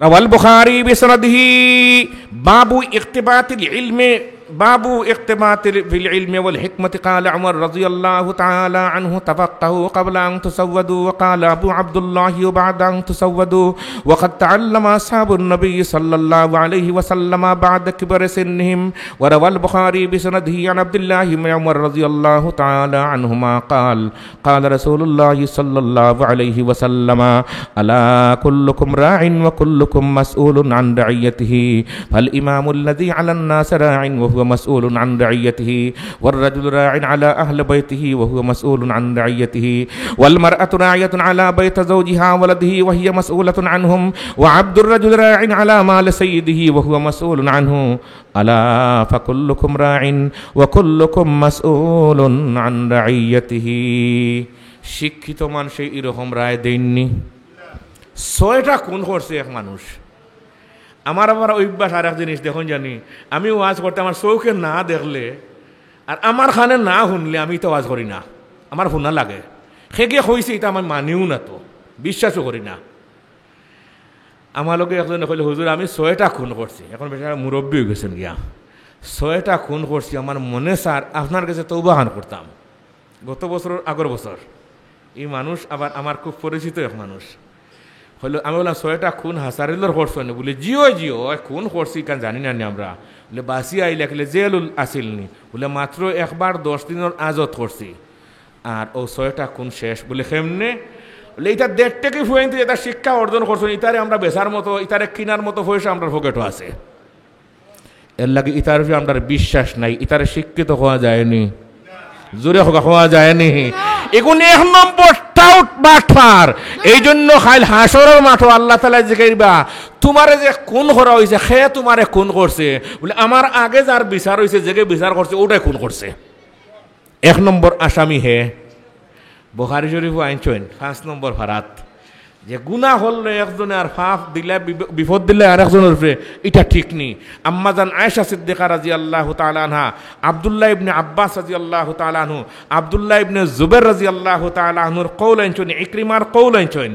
روى البخاري بسنده باب اقتباس العلم باب اقتباس في العلم والحكمة. قال عمر رضي الله تعالى عنه تفقهوا قبل أن تسودوا، وقال أبو عبد الله وبعد أن تسودوا، وقد تعلم أصحاب النبي صلى الله عليه وسلم بعد كبر سنهم. وروى البخاري بسنده عن عبد الله بن عمر رضي الله تعالى عنهما قال قال رسول الله صلى الله عليه وسلم ألا كلكم راع وكلكم مسؤول عن رعيته، فالإمام الذي على الناس راع وهو مسؤول عن رعيته، والرجل راع على أهل بيته وهو مسؤول عن رعيته، والمرأة راعية على بيت زوجها ولده وهي مسؤولة عنهم، وعبد الرجل راع على مال سيده وهو مسؤول عنه، ألا فكلكم راع وكلكم مسؤول عن رعيته। শিক্ষিত মানুষ এরকম রায় দেননি। 6টা খুন করছে এক মানুষ। আমার আবার অভ্যাস আর এক জিনিস দেখুন জানি, আমি ওয়াজ করতে আমার চৌকে না দেখলে আর আমার খানে না শুনলে আমি তো ওয়াজ করি না, আমার শুনা লাগে। সেগে হয়েছে এটা আমি মানিও না, তো বিশ্বাসও করি না। আমার লোকে একজন কইলে হুজুর আমি 6টা খুন করছি, এখন বেচারা মুরব্বী হয়ে গেছেন গিয়া, 6টা খুন করছি, আমার মনে স্যার আপনার কাছে তওবা করতাম। গত বছর আগের বছর এই মানুষ আবার আমার খুব পরিচিত এক মানুষ হলো। আমি বললাম 6টা খুন হাসারিলোর করছো নি? বলে জিও জিও খুন করছি কারণ জানি না আমরা। বলে বাসি আইলে খেলে জেলুল আসিলনি, বলে মাত্র একবার 10 দিনের আজত করছি আর ও 6টা খুন শেষ। বলে কেমনে? বলে এটা 1.5 টাকা ফুয়াইতে এটা শিক্ষা অর্জন করছো, ইতারে আমরা বেচার মতো ইতারে কিনার মতো পয়সা আমরা পকেটও আছে, এর লাগে ইতার আমরা বিশ্বাস নাই, ইতারে শিক্ষিত হওয়া যায়নি, জোরে হওয়া যায়নি। এগুলো 1 নম্বর টাউট বাটফার। এই জন্য খাইল হাসরের মাঠে আল্লাহ তাআলা জিগাইবা তোমারে যে খুন করা হয়েছে সে তোমারে খুন করছে, বলে আমার আগে যার বিচার হয়েছে যে বিচার করছে ওটাই খুন করছে। 1 নম্বর আসামি হে। বুখারী শরীফ আইনছেন 5 নম্বর ফারাত যে গুনাহ হলে একজনে আর ফাফ দিলে বিপদ দিলে আর একজনের উপরে, এটা ঠিক নেই। আম্মা জান আয়েশা সিদ্দিকা রাদিয়াল্লাহু তাআলা আনহা, আব্দুল্লাহ ইবনে আব্বাস রাদিয়াল্লাহু তাআলা আনহু, আব্দুল্লাহ ইবনে জুবাইর রাদিয়াল্লাহু তাআলা আনহুর কওল আনছেন, ইকরিমার কওল আনছেন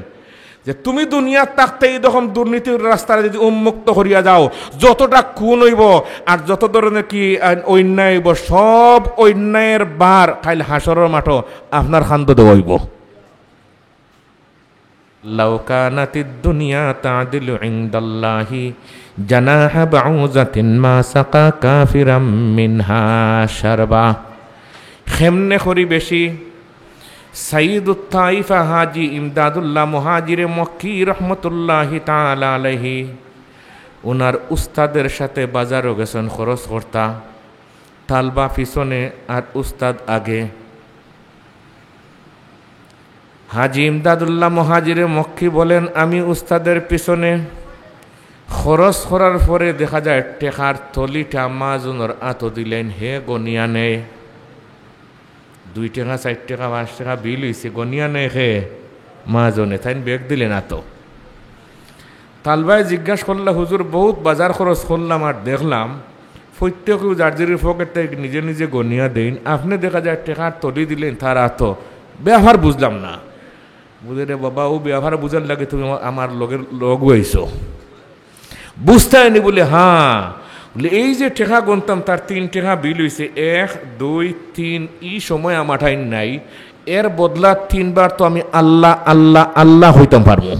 যে তুমি দুনিয়ার থাকতে এরকম দুর্নীতির রাস্তায় যদি উন্মুক্ত করিয়া যাও, যতটা খুন হইব আর যত ধরনের কি অন্যায় হইব, সব অন্যায়ের বার খাইল হাসরের মাঠে আপনার খান্দ দেওয়াইব। লাউ কানাতিদ দুনিয়া তা'দিলু ইনদাল্লাহি জানাহা বাউযাতিন মা সাকা কাফিরাম মিনহা শারবা। কেমনে করি বেশি? সাইয়্যিদুত তাইফা হাজী ইমদাদুল্লাহ মুহাজিরে মক্কি রহমতুল্লাহি তাআলা আলাইহি, ওনার উস্তাদের সাথে বাজারও গেছেন খরচ করতা, তালবা পিছনে আর উস্তাদ আগে। হাজী ইমদাদুল্লাহ মুহাজিরে মক্কি বলেন আমি উস্তাদের পিছনে খরচ করার পরে দেখা যায় টেকার থলিটা মাজনের আত দিলেন, হে গনিয়া নেই 2 টাকা 4 টাকা 5 টাকা বিল হয়েছে, গনিয়া নেই হে মাজনে, তাই বেগ দিলেন আত। তালবায় জিজ্ঞাসা করলা হুজুর বহুত বাজার খরচ করলাম আর দেখলাম প্রত্যেকেও জার্জির পকেট থেকে নিজে নিজে গনিয়া দেন, আপনি দেখা যায় টেকার থলি দিলেন তার আত, ব্যবহার বুঝলাম না। বুঝে রে বাবা, ও ব্যবহার বুঝার লাগে তুমি আমার লগের লগ হইছো, বুঝতে হয়নি? বলে হ্যাঁ। বলে এই যে টেকা গনতাম তার 3 টাকা বিল হয়েছে, 1 2 3 এই সময় আমার ঠাই নাই, এর বদলা 3 বার তো আমি আল্লাহ আল্লাহ আল্লাহ হইতাম পারবো।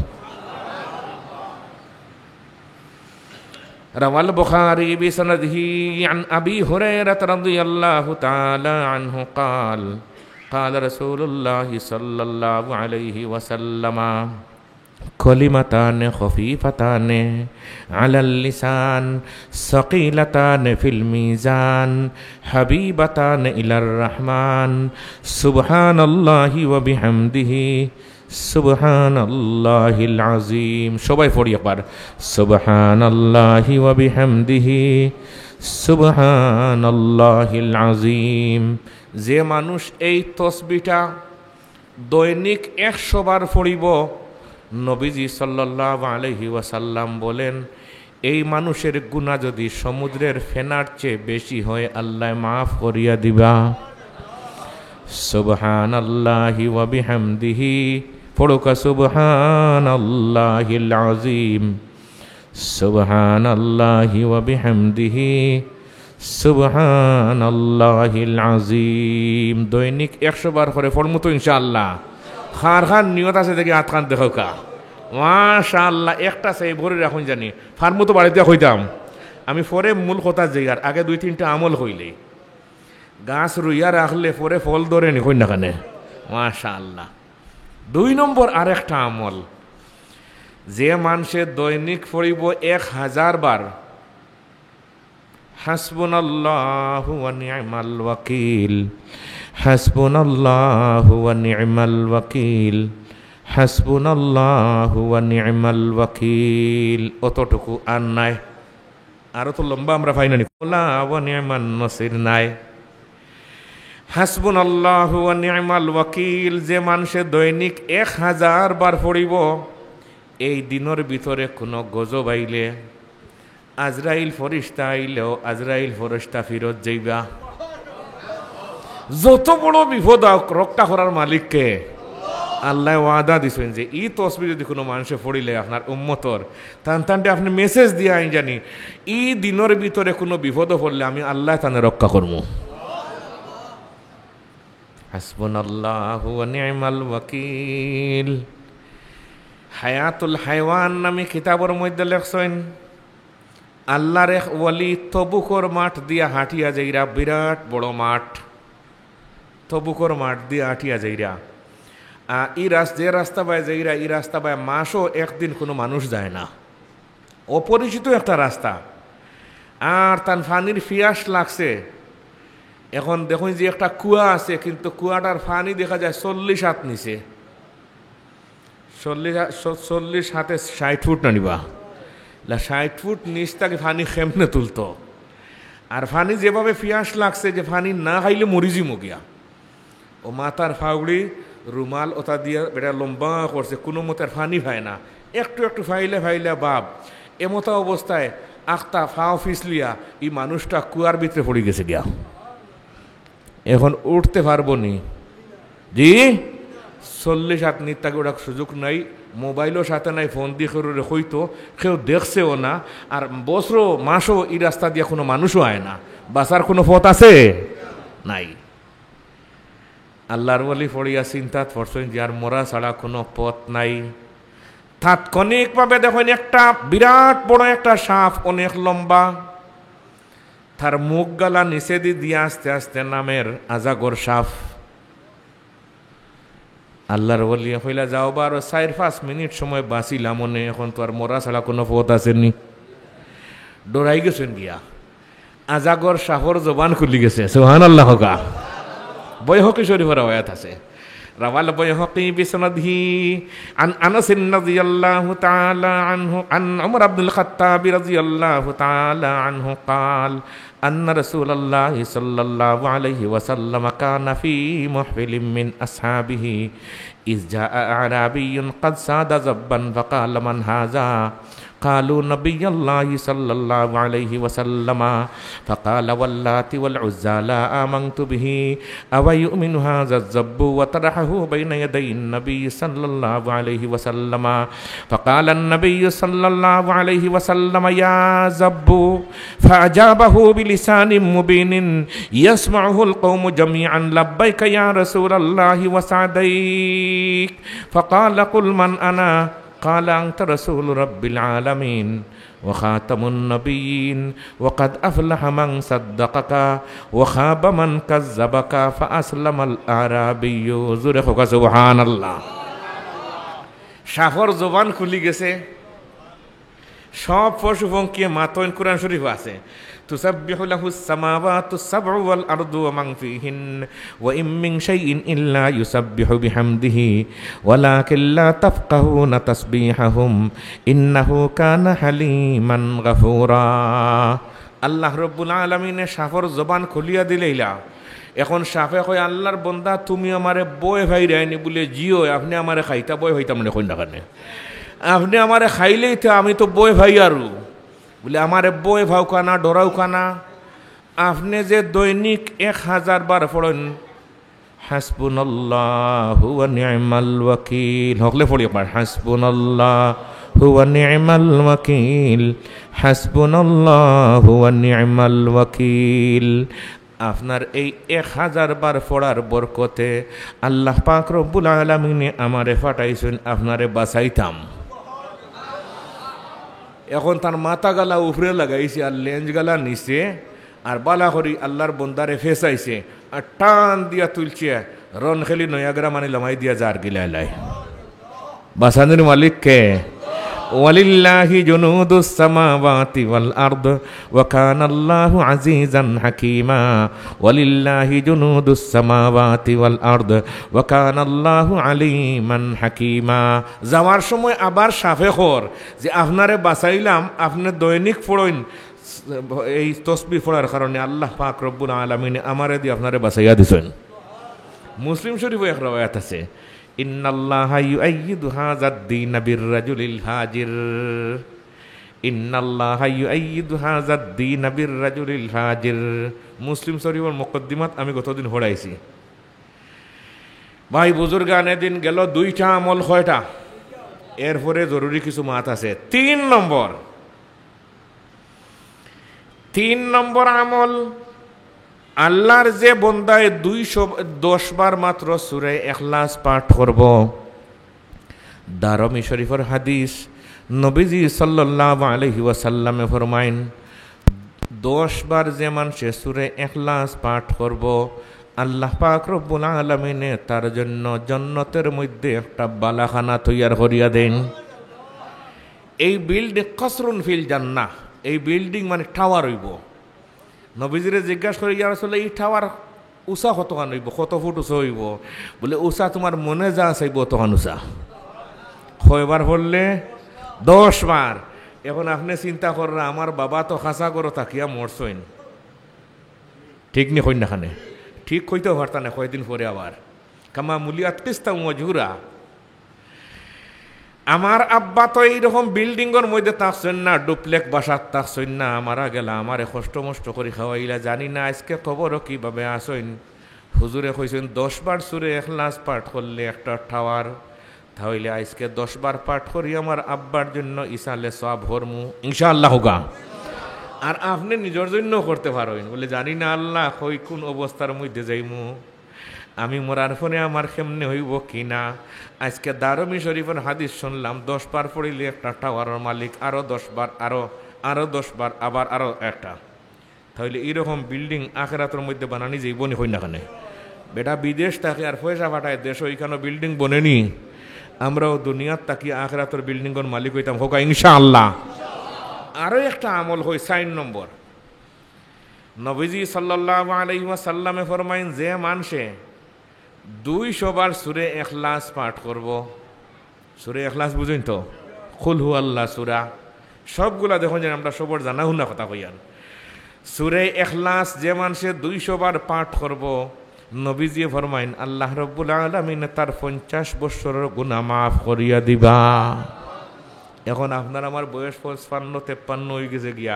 রাওয়াল বুখারী বিসনাদিহি আন আবি হুরায়রা রাদিয়াল্লাহু তাআলা আনহু قال قال رسول الله صلى الله عليه وسلم كلمتان خفيفتان على اللسان ثقيلتان في الميزان حبيبتان إلى الرحمن سبحان الله وبحمده سبحان الله العظيم। সবাই পড়ি একবার سبحان الله وبحمده سبحان الله العظيم। যে মানুষ এই তসবিহটা দৈনিক 100 বার পড়িব, নবীজি সাল্লাল্লাহু আলাইহি ওয়াসাল্লাম বলেন এই মানুষের গুনাহ যদি সমুদ্রের ফেনার চেয়ে বেশি হয় আল্লাহ মাফ করিয়া দিবা। সুবহানাল্লাহি ওয়া বিহামদিহি, পড়ুকা সুবহানাল্লাহিল আযীম। সুবহানাল্লাহি ওয়া বিহামদিহি সুবহানাল্লাহিল আযীম। দৈনিক 100 বার করে পড়মু তো ইনশাআল্লাহ। খার খার নিয়ত আছে দেখি হাত কান দেখো কা মাশাআল্লাহ। একটা সেই ভরে রাখুন জানি ফার্মু তো বাড়িতে হইতাম আমি পরে মূল কথা জিগার আগে 2-3টা আমল হইলে গাছ রুইয়া রাখলে পরে ফল ধরে নি কই না কানে মাশাআল্লাহ। 2 নম্বর আরেকটা আমল, যে মানুষে দৈনিক পড়িব 1000 বার হাসবুনাল্লাহু ওয়া নি'মাল ওয়াকিল, হাসবুনাল্লাহু ওয়া নি'মাল ওয়াকিল, হাসবুনাল্লাহু ওয়া নি'মাল ওয়াকিল, অতটুকু আর নাই। আরো তো লম্বা আমরা পাই না, ওয়া নি'মান নাসির নাই। হাসবুনাল্লাহু ওয়া নি'মাল ওয়াকিল যে মানুষে দৈনিক 1000 বার পড়িব, এই দিনের ভিতরে কোনো গজব আইলে আজরাইল ফরিস্তা আইলেও আজরাইল ফরিস্তা ফিরত যাইবা। যত বড় বিপদ রক্ষা করার মালিককে আল্লাহ ওয়াদা দিছেন যে ই তসবিহ যদি কোনো মানুষে পড়িলে আপনার উম্মতর তানটানটে আপনি মেসেজ দিয়ে আইন জানি ই দিনের ভিতরে কোনো বিপদ পড়লে আমি আল্লাহ তানে রক্ষা করবো। হাসবুনাল্লাহু ওয়া নি'মাল ওয়াকিল। হায়াতুল হায়ওয়ান নামে কিতাবের মধ্যে লেখছেন আল্লাহর এক ওয়ালি তবুকর মাঠ দিয়া হাঁটিয়া যাইরা, বিরাট বড় মাঠ, তবুকর মাঠ দিয়া হাঁটিয়া যাইরা। যে রাস্তা বায় যাইরা এই রাস্তা বায় মাসও একদিন কোনো মানুষ যায় না, অপরিচিত একটা রাস্তা। আর তার ফানির ফিয়াস লাগছে। এখন দেখুন যে একটা কুয়া আছে, কিন্তু কুয়াটার ফানি দেখা যায় 40 হাত নিচে, 40 হাতে 60 ফুট না নিবা, 60 ফুট নিচ থেকে ফানি খেমনে তুলতো। আর ফানি যেভাবে ফিয়াস লাগছে যে ফানি না খাইলে মরিজি মগিয়া, ও মাথার ফাউড়ি রুমাল ওটা দিয়া বেটা লম্বা করছে, কোনো মতের ফানি ভাই না, একটু একটু ফাইলে ফাইলে বাপ। এমতো অবস্থায় আখতা ফাও ফিসলিয়া এই মানুষটা কুয়ার ভিতরে পড়ে গেছে গিয়া, এখন উঠতে পারবো নি। জি 40 হাত নিত্যাকে ওটা সুযোগ নাই, মোবাইলও সাথে নাই, ফোন দিয়ে করে হইতো, কেউ দেখছেও না। আর বছর মাসও এই রাস্তা দিয়ে কোনো মানুষও আয় না, বাঁচার কোনো পথ আছে নাই। আল্লাহর ওয়ালি পড়িয়া চিন্তাত পড়ছেন যে আর মরা ছাড়া কোনো পথ নাই। তাৎক্ষণিকভাবে দেখেন একটা বিরাট বড় একটা সাপ, অনেক লম্বা, তার মুখ গালা নিচে দিয়ে আস্তে আস্তে নামের আজাগর সাপ। আল্লাহর ওয়ালি হইলা যাও বা আরো 4-5 মিনিট সময় বাঁচিলাম মনে, এখন তো আর মরা ছাড়া কোনো পথ আসেনি। ডরাই গেছেন গিয়া, আজাগর সাপর জবান খুলি গেছে। সুবহানাল্লাহ। বৈহকি শরীফের রওয়ায়াত আছে, রাওয়াল বাইহাকি বিসনাদিহি আন আনাস রাদিয়াল্লাহু তাআলা আনহু আন উমর ইবনুল খাত্তাব রাদিয়াল্লাহু তাআলা আনহু قال أن رسول الله صلى الله عليه وسلم كان في محفل من أصحابه إذ جاء أعرابي قد ساد زبا فقال من هذا قالوا نبي الله صلى الله عليه وسلم فقال واللات والعزى لا آمنت به أو يؤمن هذا الزب وطرحه بين يدي النبي صلى الله عليه وسلم فقال النبي صلى الله عليه وسلم يا زب فأجابه بلسان مبين يسمعه القوم جميعا لبيك يا رسول الله وسعديك فقال قل من أنا قال أنت رسول رب العالمين وخاتم النبيين وقد أفلح من صدقك وخاب من كذبك فأسلم الأعرابي زرخك سبحان الله। সাফর জবান খুলি গেছে, সব পশু পঙ্খী মাতন কোরআন শরীফ আছে। তুসাব্বিহু লাহুস সামাওয়াতুস সাব'ু ওয়াল আরদু ওয়া মান ফীহিন ওয়া ইম মিন শাইইন ইল্লা ইউসাব্বিহু বিহামদিহি ওয়ালাকিন লা তাফকাহুনা তাসবিহাহুম ইন্নাহু কানা হালিমান গাফুরা। আল্লাহ রাব্বুল আলামিনের সাফর জবান খুলিয়া দিলেইলা। এখন সাফে কয় আল্লাহর বন্দা তুমি আমারে বয় ভাই রাইনি বলে জিও, আপনি আমারে খাইতা বয় হইতাম না কই না কানে, আপনি আমারে খাইলেই তো আমি তো বয় ভাই আরু বলে আমারে বয় ভাও কানা ডরাও কানা। আপনি যে দৈনিক 1000 বার পড়েন হাসবুনাল্লাহু ওয়া নি'মাল ওয়াকিল। হকলে পড়ি একবার, হাসবুনাল্লাহু ওয়া নি'মাল ওয়াকিল, হাসবুনাল্লাহু ওয়া নি'মাল ওয়াকিল। আপনার এই 1000 বার পড়ার বরকতে আল্লাহ পাক রব্বুল আলামিনে আমারে ফাটাইছেন আপনারে বাঁচাইতাম। এখন তার মাথা গালা উপরে লাগাইছে আর লেঞ্জ গালা নিচে, আর বালা করি আল্লাহর বন্দারে ফেসাইছে আর টান দিয়া তুলছে, রন খেলি নয়াগরা মানে লামাই দিয়া জার গিলা লাই। বাসানের মালিক কে? ওয়ালিল্লাহি জুনুদুস সামাওয়াতি ওয়াল আরদ ওয়া কানাল্লাহু আজিজান হাকীমা। ওয়ালিল্লাহি জুনুদুস সামাওয়াতি ওয়াল আরদ ওয়া কানাল্লাহু আলীমান হাকীমা। যাওয়ার সময় আবার সাফে খর যে আপনারে বাঁচাইলাম, আপনি দৈনিক পড়েন এই তসবিহ পড়ার কারণে আল্লাহ পাক রব্বুল আলামিন আমারে দিয়ে আপনারে বাঁচাইয়া দিছেন। মুসলিম শরীফে এক রওয়ায়াত আছে, ইন্নাল্লাহা ইউআইয়িদু হাযাদ দীন বিররাজুলিল হাজির। ইন্নাল্লাহা ইউআইয়িদু হাযাদ দীন বিররাজুলিল হাজির। মুসলিম শরীফের মুকদ্দিমাত আমি গতদিন পড়াইছি। ভাই বুজুর্গানে দিন গেল 2টা আমল, কয়টা? এরপরে জরুরি কিছু মাত আছে। 3 নম্বর আমল, আল্লাহর যে বন্দায় 210 বার মাত্র সূরা ইখলাস পাঠ করব। দারমি শরীফের হাদিস, নবীজি সাল্লাল্লাহু আলাইহি ওয়াসাল্লামে ফরমাইন, 10 বার যে মানুষে সূরা ইখলাস পাঠ করব, আল্লাহ পাক রব্বুল আলামিনে তার জন্য জান্নাতের মধ্যে একটা বালাখানা তৈয়ার করিয়া দেন। এই বিল্ডিং কসরুন ফিল জান্নাহ, এই বিল্ডিং মানে টাওয়ার হইব। নবীজিরে জিজ্ঞাসা করি, ইয়া রাসূলুল্লাহ, এই টাওয়ার উঁচা কতখান হইব, কত ফুট উঁচা হইব? বলে উঁচা তোমার মনে যা চাইব তখন উঁচা। কয়বার বললে? 10 বার। এখন আপনি চিন্তা করেন, আমার বাবা তো খাঁচা করো তাকিয়া মরছইন, ঠিক নি কই নাখানে? ঠিক কইতেও পারতা না কয়দিন পরে আবার কামা মুলিয়াত কিস্তা মজুরা। আমার আব্বা তো এইরকম বিল্ডিংয়ের মধ্যে থাকছেন না, ডুপ্লেক বাসাত থাকছেন না, আমারা গেলা আমারে কষ্ট মষ্ট করে খাওয়াইলা, জানি না আজকে খবরও কিভাবে আসেন। হুজুরে কইছেন 10 বার সূরা ইখলাস পাঠ করলে একটা টাওয়ার, তাহলে আজকে 10 বার পাঠ করি আমার আব্বার জন্য ইসালে সওয়াব হরমু ইনশাআল্লাহ হোগা। আর আপনি নিজের জন্য করতে পারেন। বলে জানি না আল্লাহ কই কোন অবস্থার মধ্যে যাইমু, আমি মরার ফোনে আমার কেমনে হইব কি না। আজকে দারমি শরীফের হাদিস শুনলাম, 10 বার পড়িলে একটা টাওয়ারের মালিক, আরো 10 বার, আরো 10 বার, আবার আরো একটা। তাহলে এইরকম বিল্ডিং আখিরাতের মধ্যে বানানি যাইবনি হই না কেন? বেটা বিদেশ থাকে আর পয়সা পাঠায় দেশ, ওইখানে বিল্ডিং বনেনি। আমরাও দুনিয়ার তাকি আখিরাতের বিল্ডিংয়ের মালিক হইতাম হোক ইনশাআল্লাহ। আরো একটা আমল হই 4 নম্বর, নবীজি সাল্লাল্লাহু আলাইহি ওয়াসাল্লামে ফরমাইন, যে মানুষে 200 বার সূরা ইখলাস পাঠ করব। সূরা ইখলাস বুঝেন তো? কুল হু আল্লাহ সূরা, সবগুলা দেখুন যে আমরা সবার জানা হুনা কথা কইয়ান। সূরা ইখলাস যে মানুষে 200 বার পাঠ করব, নবীজি ফরমাইন আল্লাহ রাব্বুল আলামিন তার 50 বছরের গুনাহ মাফ করিয়া দিবা। এখন আপনার আমার বয়স 55-53 হয়ে গেছে গিয়া,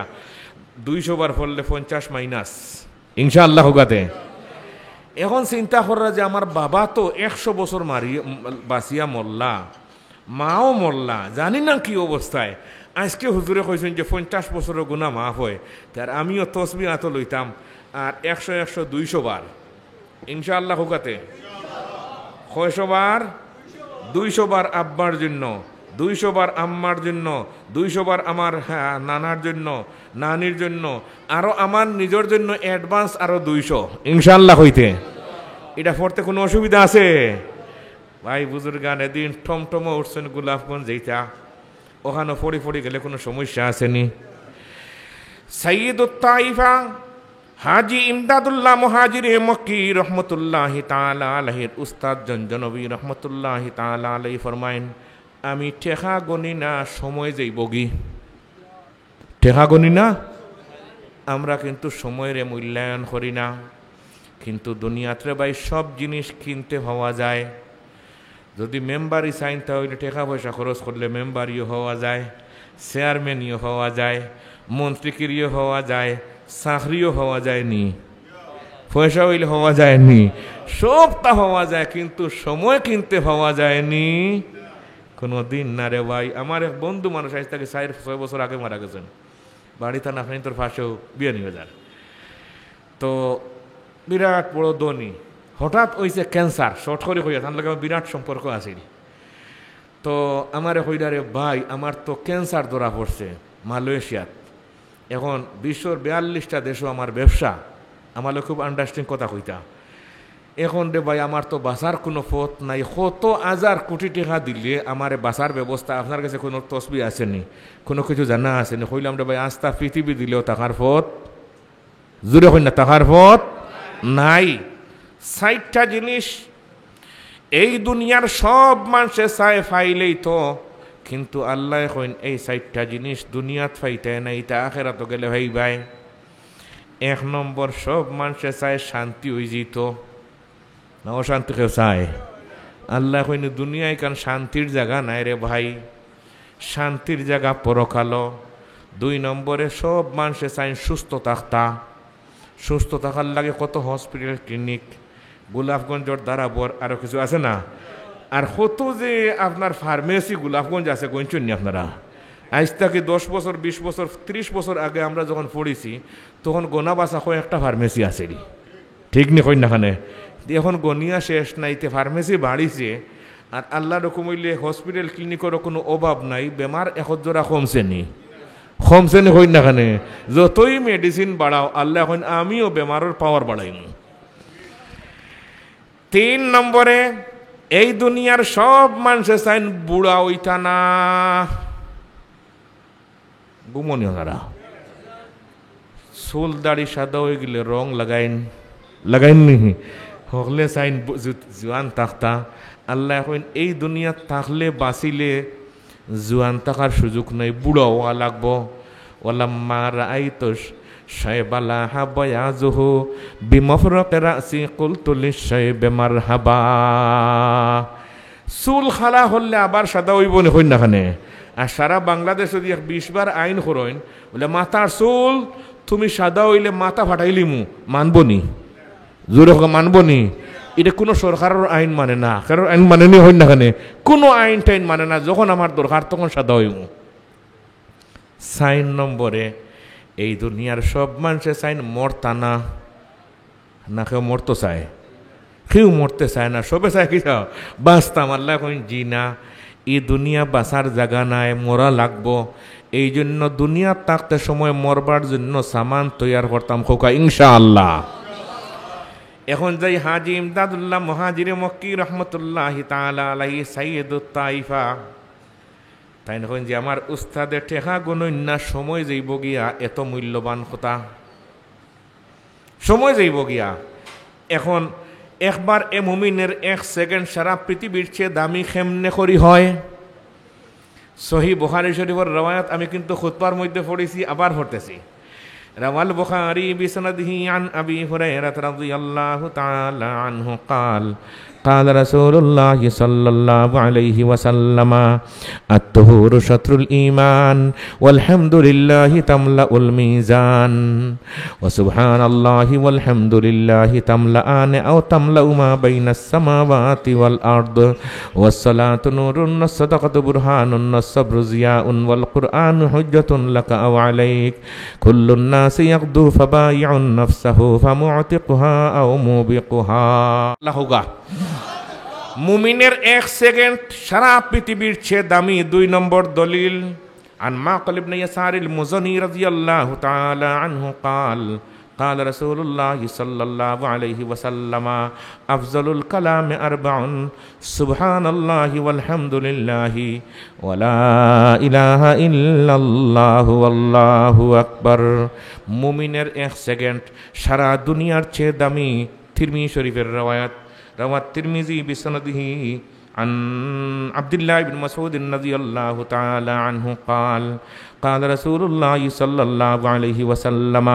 200 বার পড়লে 50 মাইনাস ইনশাআল্লাহ হোগাতে। এখন চিন্তা করা যে আমার বাবা তো 100 বছর বাঁচিয়া মরলা, মাও মরলা, জানি না কি অবস্থায়। আজকে হুজুরে কইছেন যে 50 বছরের গুনাহ মাফ হয়, তার আমিও তসবিহ আত লইতাম আর 100 200 বার ইনশাআল্লাহ হোগাতে। 600 বার? 200 বার আব্বার জন্য, 200 বার আম্মার জন্য, 200 বার আমার নানার জন্য, নানির জন্য, আরো আমার নিজের জন্য অ্যাডভান্স আরো 200 ইনশাআল্লাহ হইতে। এটা পড়তে কোনো অসুবিধা আছে? ভাই বুজুর্গান এদিন টমটমো উঠছেন গোলাপগঞ্জ যেটা, ওখানে ফড়ি গেলে কোনো সমস্যা আসেনি? সাইয়্যিদুত তাইফা হাজি ইমদাদুল্লাহ মুহাজিরে মক্কি রহমতুল্লাহি তাআলা আলাইহির উস্তাদ জনবী রহমতুল্লাহি তাআলা আলাইহি ফরমাইন, আমি ঠেকা গনি না সময় যাই বগি। ঠেকা গনি না, আমরা কিন্তু সময়ের মূল্যায়ন করি না। কিন্তু দুনিয়াতে ভাই সব জিনিস কিনতে হওয়া যায়। যদি মেম্বারি চাইন তাহলে টাকা পয়সা খরচ করলে মেম্বারিও হওয়া যায়, চেয়ারম্যানও হওয়া যায়, মন্ত্রীকিরিও হওয়া যায়, চাকরিও হওয়া যায় নি। পয়সা হইলে হওয়া যায়নি, সবটা হওয়া যায়, কিন্তু সময় কিনতে হওয়া যায়নি কোনো দিন না রে ভাই। আমার এক বন্ধু মানুষ আজ তাকে 4-6 বছর আগে মারা গেছেন, বাড়ি থানা তোর ফাঁসেও বিয়ে নিয়ে যান। তো বিরাট বড় ধনী, হঠাৎ হয়েছে ক্যান্সার, শর্ট করে হইয়া তার লগে আমার বিরাট সম্পর্ক আছে। তো আমার হইডারে ভাই আমার তো ক্যান্সার ধরা পড়ছে মালয়েশিয়াত, এখন বিশ্বর 42টা দেশও আমার ব্যবসা, আমার খুব আন্ডারস্ট্যান্ডিং কথা কইতা। এখন রে ভাই আমার তো বাঁচার কোনো পথ নাই, কত হাজার কোটি টাকা দিলে আমার বাঁচার ব্যবস্থা, আপনার কাছে কোনো তসবি আসেনি, কোনো কিছু জানা আসেনি? কইলাম রে ভাই আস্থা পৃথিবী দিলেও টাকার পথ, জুড়ে হই না টাকার পথ নাই। 60টা জিনিস এই দুনিয়ার সব মানুষে চায় ফাইলেই তো, কিন্তু আল্লাহ কইন এই 60টা জিনিস দুনিয়াত ফাইতে না, এটা আখেরাত গেলে ভাই ভাই। 1 নম্বর, সব মানুষে চায় শান্তি হয়ে যেত না, অশান্তি কেউ চায়? আল্লাহ কইন দুনিয়ায় কারণ শান্তির জায়গা নাই রে ভাই, শান্তির জায়গা পরকালো। 2 নম্বরে, সব মানুষে চায় সুস্থ থাকতা, সুস্থ থাকার লাগে কত হসপিটাল ক্লিনিক, গোলাপগঞ্জর দারাবর আরো কিছু আছে না, আর কত যে আপনার ফার্মেসি গোলাপগঞ্জ আছে গঞ্চুন নি আপনারা। আজ থেকে 10 বছর 20 বছর 30 বছর আগে আমরা যখন পড়েছি তখন গোনা বাসা কয়েকটা ফার্মেসি আছে, ঠিক নি কই না খানে? এখন গনিয়া শেষ নাইতে ফার্মেসি বাড়িছে, আর আল্লাহ রকম হইলে হসপিটাল ক্লিনিকেরও কোনো অভাব নাই, বেমার এখন জোড়া কমছে নি, কমছে নি কই না খানে? যতই মেডিসিন বাড়াও আল্লাহ এখন আমিও বেমারের পাওয়ার বাড়াইনি। 3 নম্বরে, এই দুনিয়ার সব মানুষে চাইন বুড়া ওইটা না, গুমনি ওনারা চুল দাড়ি সাদা হয়ে গেলে রং লাগাইননি, হকলে চাইন জোয়ান থাকতা। আল্লাহ এখন এই দুনিয়া থাকলে বাঁচিলে জোয়ান থাকার সুযোগ নাই, বুড়া হওয়া লাগবো। ওয়ালাম্মা রাআইতুস শাইবালা হাবায়াজুহু বিমাফরাকি রাসি কুলতু লিশাইবি মারহাবা। চুল খালা হলে আবার সাদা হইব না কই না খানে? আর সারা বাংলাদেশ যদি 20 বার আইন করইন বলে মাথার চুল তুমি সাদা হইলে মাথা ফাটাইলিমু, মানবনি? জোরে হোক মানবনি? এটা কোনো সরকারের আইন মানে না, কারোর আইন মানেনি হই না খানে? কোনো আইন টাইন মানে না, যখন আমার দরকার তখন সাদা হইমু। 4 নম্বরে, এই দুনিয়ার সব মানুষে চাইন মরতা না, না কেউ মরতে চায়? কেউ মরতে চায় না, সবে চায় কি বাঁচতাম। আল্লাহ কইন জি না, এই দুনিয়া বাঁচার জায়গা নাই, মরা লাগবো। এই জন্য দুনিয়া থাকতে সময় মরবার জন্য সামান তৈয়ার করতাম খোকা ইনশাআল্লাহ। এখন যাই হাজি ইমদাদুল্লাহ মুহাজিরে মক্কি রহমতুল্লাহি তাআলা আলাইহি সাইয়্যিদুত তাইফা, তাই না যে আমার উস্তাদের টেকা গণন্যা সময় যাইব গিয়া, এত মূল্যবান কথা সময় যাইব গিয়া। এখন একবার এ মুমিনের 1 সেকেন্ড সারা পৃথিবীর চেয়ে দামি কেমনে করি হয়? সহিহ বুখারী শরীফের রওয়ায়াত আমি কিন্তু খুতবার মধ্যে পড়েছি, আবার পড়তেছি। রাওয়াল বুখারী বিসনাদিহি আন আবি হুরায়রা রাদিয়াল্লাহু তাআলা আনহু قال قال رسول الله صلى الله عليه وسلم الطهور شطر الإيمان والحمد لله تملأ الميزان وسبحان الله والحمد لله تملأان أو تملأ ما بين السماوات والأرض والصلاة نور والصدقة برهان والصبر ضياء والقرآن حجة لك أو عليك كل الناس يغدو فبايع نفسه فمعتقها أو موبقها لهوغا মুমিনের 1 সেকেন্ড সারা পৃথিবীর চেয়ে দামি। 2 নম্বর দলিল, আন মাকাল ইবনে ইয়াসারিল মুজানি রাদিয়াল্লাহু তাআলা আনহু قال قال رسول الله صلى الله عليه وسلم أفضل الكلام 4 سبحان الله والحمد لله ولا إله إلا الله والله أكبر। মুমিনের 1 সেকেন্ড সারা দুনিয়ার চেয়ে দামি। তিরমিজি শরীফের রওয়ায়াত, روى الترمذي بسنده عن عبد الله بن مسعود رضي الله تعالى عنه قال قال رسول الله صلى الله عليه وسلم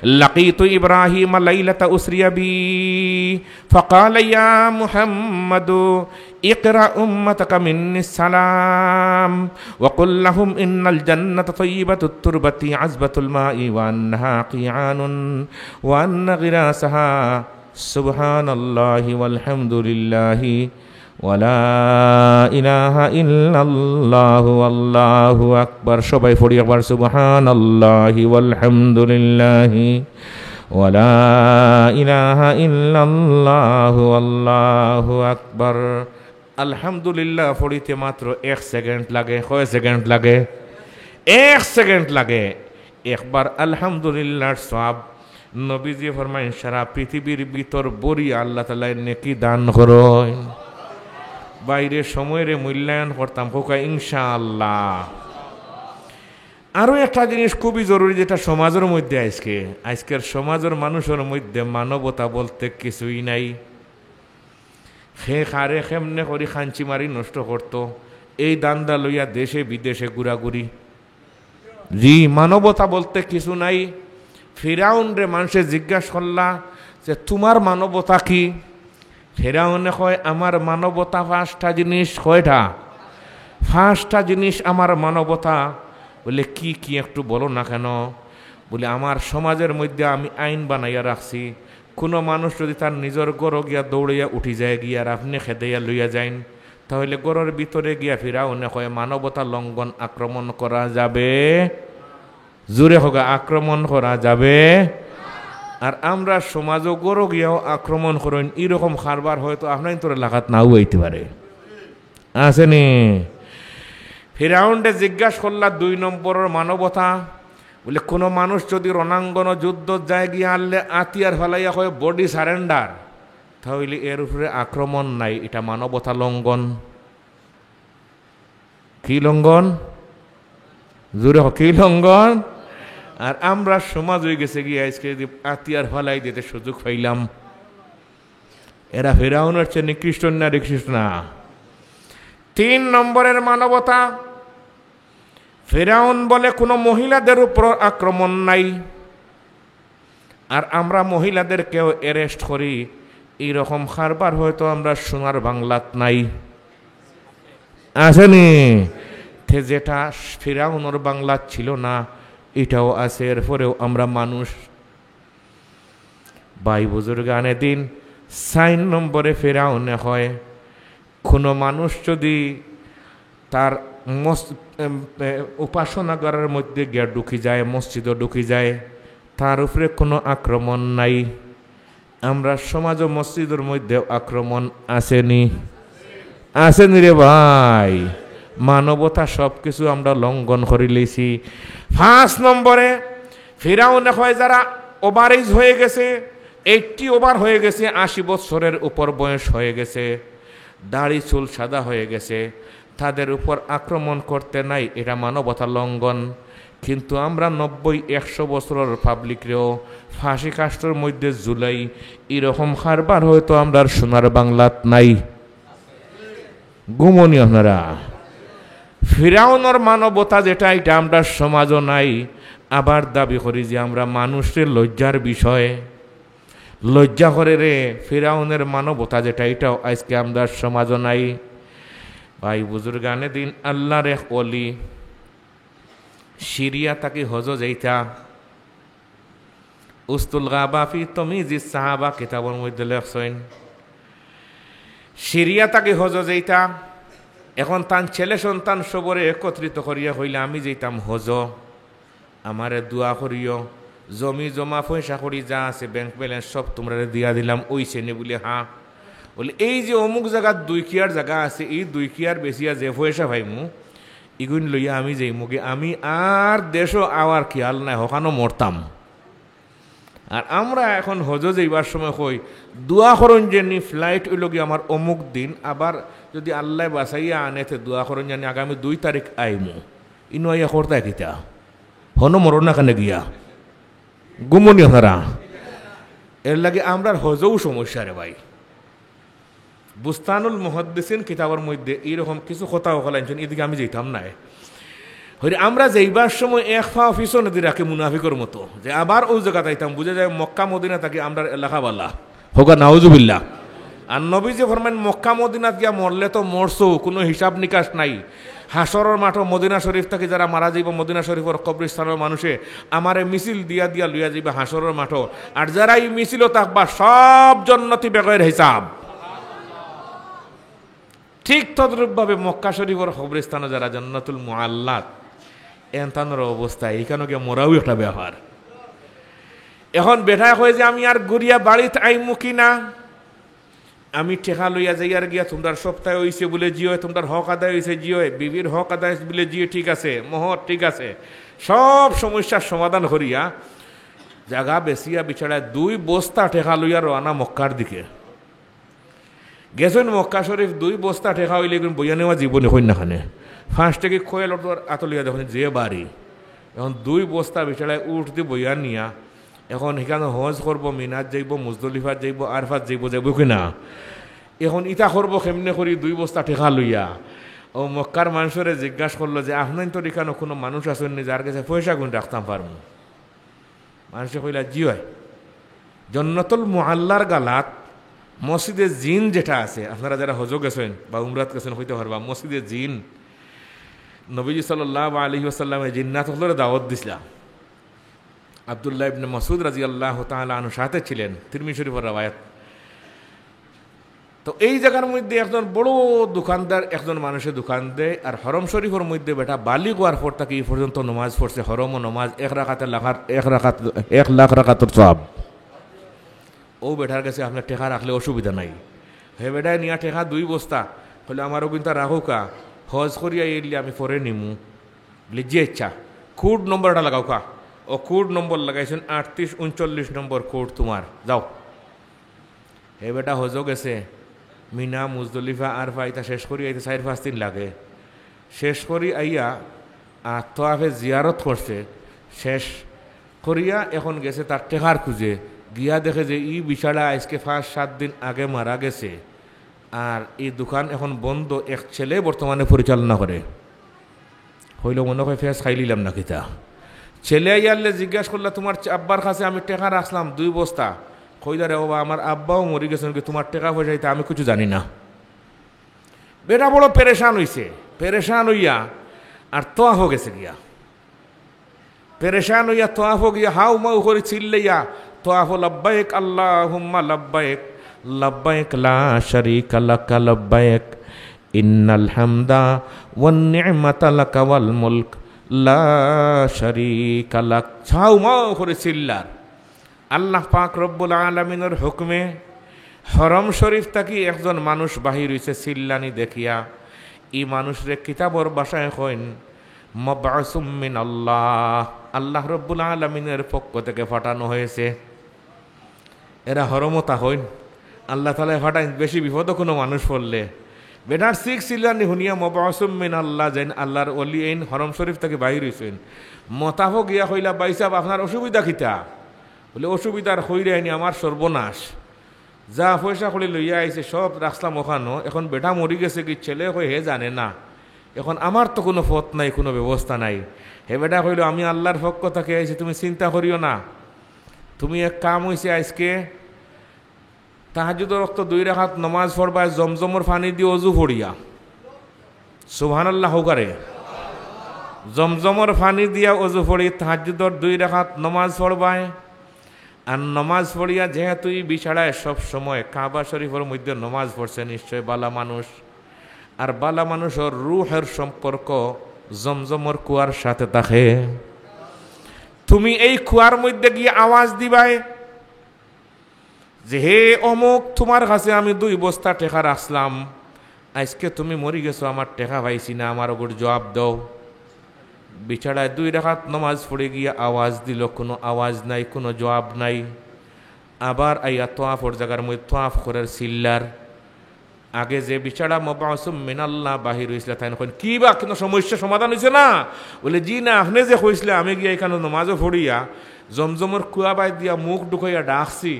لقيت إبراهيم ليلة أسري بي فقال يا محمد اقرأ أمتك مني السلام وقل لهم إن الجنة طيبة التربة عذبة الماء وأنها قيعان وأن غراسها سبحان الله والحمد لله ولا إله إلا الله والله أكبر সবাই পড়ি একবার সুবহান আল্লাহ والحمد لله ولا إله إلا الله والله أكبر আলহামদুলিল্লাহ পড়িতে মাত্র 1 সেকেন্ড লাগে। কয় সেকেন্ড লাগে? 1 সেকেন্ড লাগে। একবার আলহামদুলিল্লাহর সওয়াব নবীজি ফরমায়েন সারা পৃথিবীর ভিতর বড়ি আল্লাহ তাআলা নেকি দান করেন। বাইরে সময়ের মূল্যায়ন করতাম হোকা ইনশাআল্লাহ। আরও একটা জিনিস খুবই জরুরি যেটা সমাজের মধ্যে আজকের সমাজের মানুষের মধ্যে মানবতা বলতে কিছুই নাই। সে খারে কেমনে করি খাঞ্চি মারি নষ্ট করত, এই দান্দা লইয়া দেশে বিদেশে ঘুরাঘুরি। জি, মানবতা বলতে কিছু নাই। ফিরাউন রে মানুষে জিজ্ঞাসা করলা যে তোমার মানবতা কি? ফিরাউনে কয় আমার মানবতা 5টা জিনিস। কয়টা? 5টা জিনিস আমার মানবতা। বলে কি কি একটু বলো না কেন? বলে আমার সমাজের মধ্যে আমি আইন বানাইয়া রাখছি, কোনো মানুষ যদি তার নিজের গড় গিয়া দৌড়িয়া উঠি যায় গিয়া আর আপনি খেদাইয়া লইয়া যাইন, তাহলে গড়ের ভিতরে গিয়া ফিরাউনে কয় মানবতা লঙ্ঘন, আক্রমণ করা যাবে। জোরে হোগা, আক্রমণ করা যাবে। আর আমরা সমাজও গড় গিয়াও আক্রমণ করেন, এরকম কারবার হয়তো আপনার তোর এলাকাত নাও হইতে পারে। আসেনি? ফিরাউন্ডে জিজ্ঞাসা করলা 2 নম্বরের মানবতা। বলে কোনো মানুষ যদি রণাঙ্গন যুদ্ধ যায় গিয়া আনলে আতিয়ার ফেলাইয়া হয় বডি সারেন্ডার, তাহলে এর উপরে আক্রমণ নাই, এটা মানবতা লঙ্ঘন। কি লঙ্ঘন? জোরে কি লঙ্ঘন? আর আমরা সমাজ হয়ে গেছে গিয়ে আজকে আতিয়ার ফেলাই দিতে সুযোগ পাইলাম। এরা ফেরাউনের চেয়ে নিকৃষ্ট না নিকৃষ্ট না। 3 নম্বরের মানবতা, ফেরাউন বলে কোনো মহিলাদের উপর আক্রমণ নাই, আর আমরা মহিলাদেরকেও অ্যারেস্ট করি। এইরকম কারবার হয়তো আমরা সোনার বাংলাত নাই। আসেনি? যেটা ফেরাউনের বাংলাত ছিল না এটাও আছে। এরপরেও আমরা মানুষ। ভাই বুজুর্গ আনে দিন 4 নম্বরে ফেরাউনে হয় কোনো মানুষ যদি তার উপাসনাগারের মধ্যে গিয়া ঢুকি যায়, মসজিদও ঢুকি যায়, তার উপরে কোনো আক্রমণ নাই। আমরা সমাজ ও মসজিদের মধ্যে আক্রমণ আসেনি? আসেনি রে ভাই? মানবতা সব কিছু আমরা লঙ্ঘন করে লইছি। 5 নম্বরে ফিরাউনে হয় যারা ওভারেজ হয়ে গেছে, 80 ওভার হয়ে গেছে, 80 বছরের উপর বয়স হয়ে গেছে, দাড়ি চুল সাদা হয়ে গেছে, তাদের উপর আক্রমণ করতে নাই, এটা মানবতা লঙ্ঘন। কিন্তু আমরা 90-100 বছরের পাবলিকরেও ফাঁসি কাস্টের মধ্যে জুলাই, এরকম কারবার হয়তো আমরা সোনার বাংলাত নাই। গুমনি আপনারা? ফিরাউনের মানবতা যেটা এটা আমরা সমাজও নাই। আবার দাবি করি যে আমরা মানুষের লজ্জার বিষয়, লজ্জা করে রে। ফিরাউনের মানবতা যেটা এটাও আজকে আমরা সমাজও নাই। ভাই বুজুর্গানে দিন আল্লাহর এক ওলি সিরিয়া তাকে হজ যাইতা, উস্তুল গাবা ফি তামিজিস সাহাবা কিতাবের মধ্যে লেখছেন। সিরিয়া তাকে হজ যাইতা, এখন তার ছেলে সন্তান সবরে একত্রিত করিয়া হইলে আমি যেতাম হজ, আমারে দোয়া করিও, জমি জমা পয়সা করি যা আছে ব্যাংক ব্যালেন্স সব তোমরা দিয়া দিলাম। ওই শ্রেণী বলে হ্যাঁ। বলে এই যে অমুক জায়গার 2 কিয়ার জায়গা আছে, এই 2 কিয়ার বেশিয়া যে পয়সা ভাইমু ইগুন লইয়া আমি যাই মুগে, আমি আর দেশও আওয়ার খেয়াল নাই, হকানো মরতাম। আর আমরা এখন হজ যাইবার সময় কই দোয়া করুন জানি ফ্লাইট ওই লগি আমার অমুক দিন, আবার যদি আল্লাহ বাসাইয়া আনেতে দোয়া করুন জানি আগামী 2 তারিখ আইমু। ইনো আইয়া করতা কিতা হনো মরণ না কানে গিয়া গুমনি আপনারা? এর লাগে আমরা হজও সমস্যা রে ভাই। বুস্তানুল মুহাদ্দিসিন কিতাবের মধ্যে এইরকম কিছু কথা ওখালাইছেন, এদিকে আমি যেতাম না। হইলে আমরা যাইবার সময় এক পা পিছনে দিয়ে রাখি মুনাফিকর মতো, যে আবার ওই জায়গা তাইতাম, বুঝে যায় মক্কা মদিনা থাকি আমরা এলাকাওয়ালা হোক নাউজুবিল্লাহ। আর নবী যে ফরমান মক্কা মদিনাত গিয়া মরলে তো মরছো, কোনো হিসাব নিকাশ নাই। হাসরের মাঠ মদিনা শরীফ থেকে যারা মারা যাইব মদিনা শরীফের কবরস্থানের মানুষে আমারে মিছিল দিয়া দিয়া লইয়া যাইবা হাসরের মাঠ, আর যারা এই মিছিল থাকবা সব জন্নতি বেগের হিসাব। ঠিক তদ্রূপভাবে মক্কা শরীফের কবরস্থানে যারা জান্নাতুল মুআল্লাত এনতানোর অবস্থা, এইখানে গিয়ে মোরাও একটা ব্যাপার। এখন বেঠা হয়ে যে আমি আর গড়িয়া বাড়িতে আইমু কিনা, আমি ঠেকা লইয়া যাই আর গিয়া তোমরা সপ্তাহে হইছে বলে জিও, তোমরা হক আদায় হয়েছে জিও, বিবির হক আদায় বলে জিও, ঠিক আছে মহর ঠিক আছে, সব সমস্যার সমাধান করিয়া জায়গা বেসিয়া বিছাড়ায় 2 বস্তা ঠেকা লইয়া রওনা মক্কার দিকে গেছেন। মক্কা শরীফ 2 বস্তা ঠেকা হইলে বইয়া নেওয়া জীবনে হই না খানে ফার্স্ট থেকে খোয়েল আতলিয়া দেখুন যে বাড়ি, এখন 2 বস্তা বিছাড়ায় উঠতে বইয়া নিয়া এখন সেখানে হজ করবো, মিনাত যাইব, মুজদলিফাত যাইব, আরফাত যাইব, যাইব কিনা। এখন ইটা করবো কেমনে করি 2 বস্তা ঠেকা লইয়া। ও মক্কার মানুষরে জিজ্ঞাসা করলো যে আপনার তো এখানে কোনো মানুষ আসেননি যার কাছে পয়সা গুণ রাখতাম পারবো। মানুষে কইলা জি হয়, জান্নাতুল মুআল্লার গালাত মসজিদে জিন যেটা আছে, আপনারা যারা হজ গেছেন বা উমরাত গেছেন হইতে পারবা, মসজিদে জিন নবীজি সাল্লাল্লাহু আলাইহি ওয়াসাল্লামে জিন্নাত হলরে দাওয়াত দিছিলাম। আব্দুল্লাহ ইবনে মাসউদ রাদিয়াল্লাহু তাআলা আনহু সাথে ছিলেন, তিরমিজি শরীফের রওয়ায়াত। তো এই জায়গার মধ্যে একজন বড় দোকানদার একজন মানুষের দোকান দেয়, আর হরম শরীফের মধ্যে বেটা বালি গোয়ার পর তাকে এই পর্যন্ত নমাজ পড়ছে, হরম ও নমাজ 1 লাখ রাকাতের সওয়াব। ও বেটার কাছে আপনার টেকা রাখলে অসুবিধা নাই। হে বেটায় নিয়া টেকা 2 বস্তা হলে আমারও কিন্তু রাখুকা, হজ করিয়া এলে আমি পরে নিমু বলে যে ইচ্ছা কোড নম্বরটা লাগাও কা। ও কোড নম্বর লাগাইছেন 3839 নম্বর কোড তোমার, যাও। হে বেটা হজও গেছে, মিনা মুজদলিফা আরফা ইতা শেষ করি আইতে 4-5 দিন লাগে। শেষ করি আইয়া তোয়াফে জিয়ারত করছে, শেষ করিয়া এখন গেছে তার টেকার খুঁজে, গিয়া দেখে যে ই বিছাড়া আজকে 5-7 দিন আগে মারা গেছে, আর এই দোকান এখন বন্ধ। এক ছেলে বর্তমানে পরিচালনা করে। হইল মনে হয় ফেস খাইলিলাম না কিতা। ছেলে ইয়ারলে জিজ্ঞাসা করলা তোমার আব্বার কাছে আমি টেকা রাখলাম 2 বস্তা, কইদারে বাবা আমার আব্বাও মরি গেছেন, তোমার টেকা পয়সা আমি কিছু জানি না। বেটা বড় পেরেশান হইছে, পেরেশান হইয়া আর তোয়াফ গেছে গিয়া, পেরেশান হইয়া তোয়াফ গিয়া হাউ মাউ করে চিল্লাইয়া তোয়াফ লাব্বাইক আল্লাহুম্মা লাব্বাইক লাব্বাইক লা শারীকা লাকা লাব্বাইক ইন্নাল হামদা ওয়ান নি'মাতা লাকা ওয়াল মুলক লা শারীকা লাক। হাউ মাউ করে চিল্লার। আল্লাহ পাক রব্বুল আলামিনের হুকমে হরম শরীফ থাকি একজন মানুষ বাহির হইছে চিল্লানি দেখিয়া। এই মানুষরে কিতাবর ভাষায় কইন মাবআসুম মিন আল্লাহ, আল্লাহ রব্বুল আলামিনের পক্ষ থেকে পাঠানো হয়েছে। এরা হরমতা হইন, আল্লাহ তাআলা ফাটাইন। বেশি বিপদ কোনো মানুষ পড়লে বেটার শিখ চিল্লানি শুনিয়া মাবআসুম মিন আল্লাহ, যেন আল্লাহর ওলি আইন হরম শরীফ থেকে বাহির হইছেন। মতাফ গিয়া কইলা ভাই সাহেব আপনার অসুবিধা কিতা? বলে অসুবিধার হইরে আইনি আমার সর্বনাশ, যা পয়সা করে লইয়া আইছে সব রাখলাম ওখানো, এখন বেটা মরি গেছে কি ছেলে হয়ে হে জানে না, এখন আমার তো কোনো পথ নাই, কোনো ব্যবস্থা নাই। হে বেটা কইল আমি আল্লাহর পক্ষ থেকে আইছি, তুমি চিন্তা করিও না, তুমি এক কাম হইছে আজকে তাহাজ্জুদের ওয়াক্ত 2 রাকাত নামাজ পড়বা, জমজমর পানি দিয়ে ওযু পড়িয়া, সুবহানাল্লাহ করে জমজমর পানি দিয়া ওযু পড়ি তাহাজ্জুদের 2 রাকাত নামাজ পড়বায়। আর নমাজ পড়িয়া যেহেতু বিছাড়ায় সব সময় কাবা শরীফের মধ্যে নমাজ পড়ছে, নিশ্চয় বালা মানুষ, আর বালা মানুষের রুহের সম্পর্ক জমজমর কুয়ার সাথে থাকে। তুমি এই কুয়ার মধ্যে গিয়ে আওয়াজ দিবাই যে হে অমুক, তোমার কাছে আমি 2 বস্তা টেকা রাখলাম, আজকে তুমি মরি গেছো, আমার টেকা পাইছি না, আমার ওপর জবাব দাও। বিছাড়ায় 2 রাকাত নামাজ পড়ে গিয়ে আওয়াজ দিল, কোনো আওয়াজ নাই, কোনো জবাব নাই। আবার আইয়া তোয়াফর জায়গার মধ্যে তোয়াফ করার চিল্লার। আগে যে বিছাড়া মাবআসুম মিনাল্লাহ বাহির হয়েছিল তাই এখন কি বা কোনো সমস্যা সমাধান হয়েছে না? বলে জি না, আপনি যে কইছিলে আমি গিয়া এখানে নামাজও পড়িয়া জমজমর কুয়া বাই দিয়া মুখ ঢুকাইয়া ডাকছি,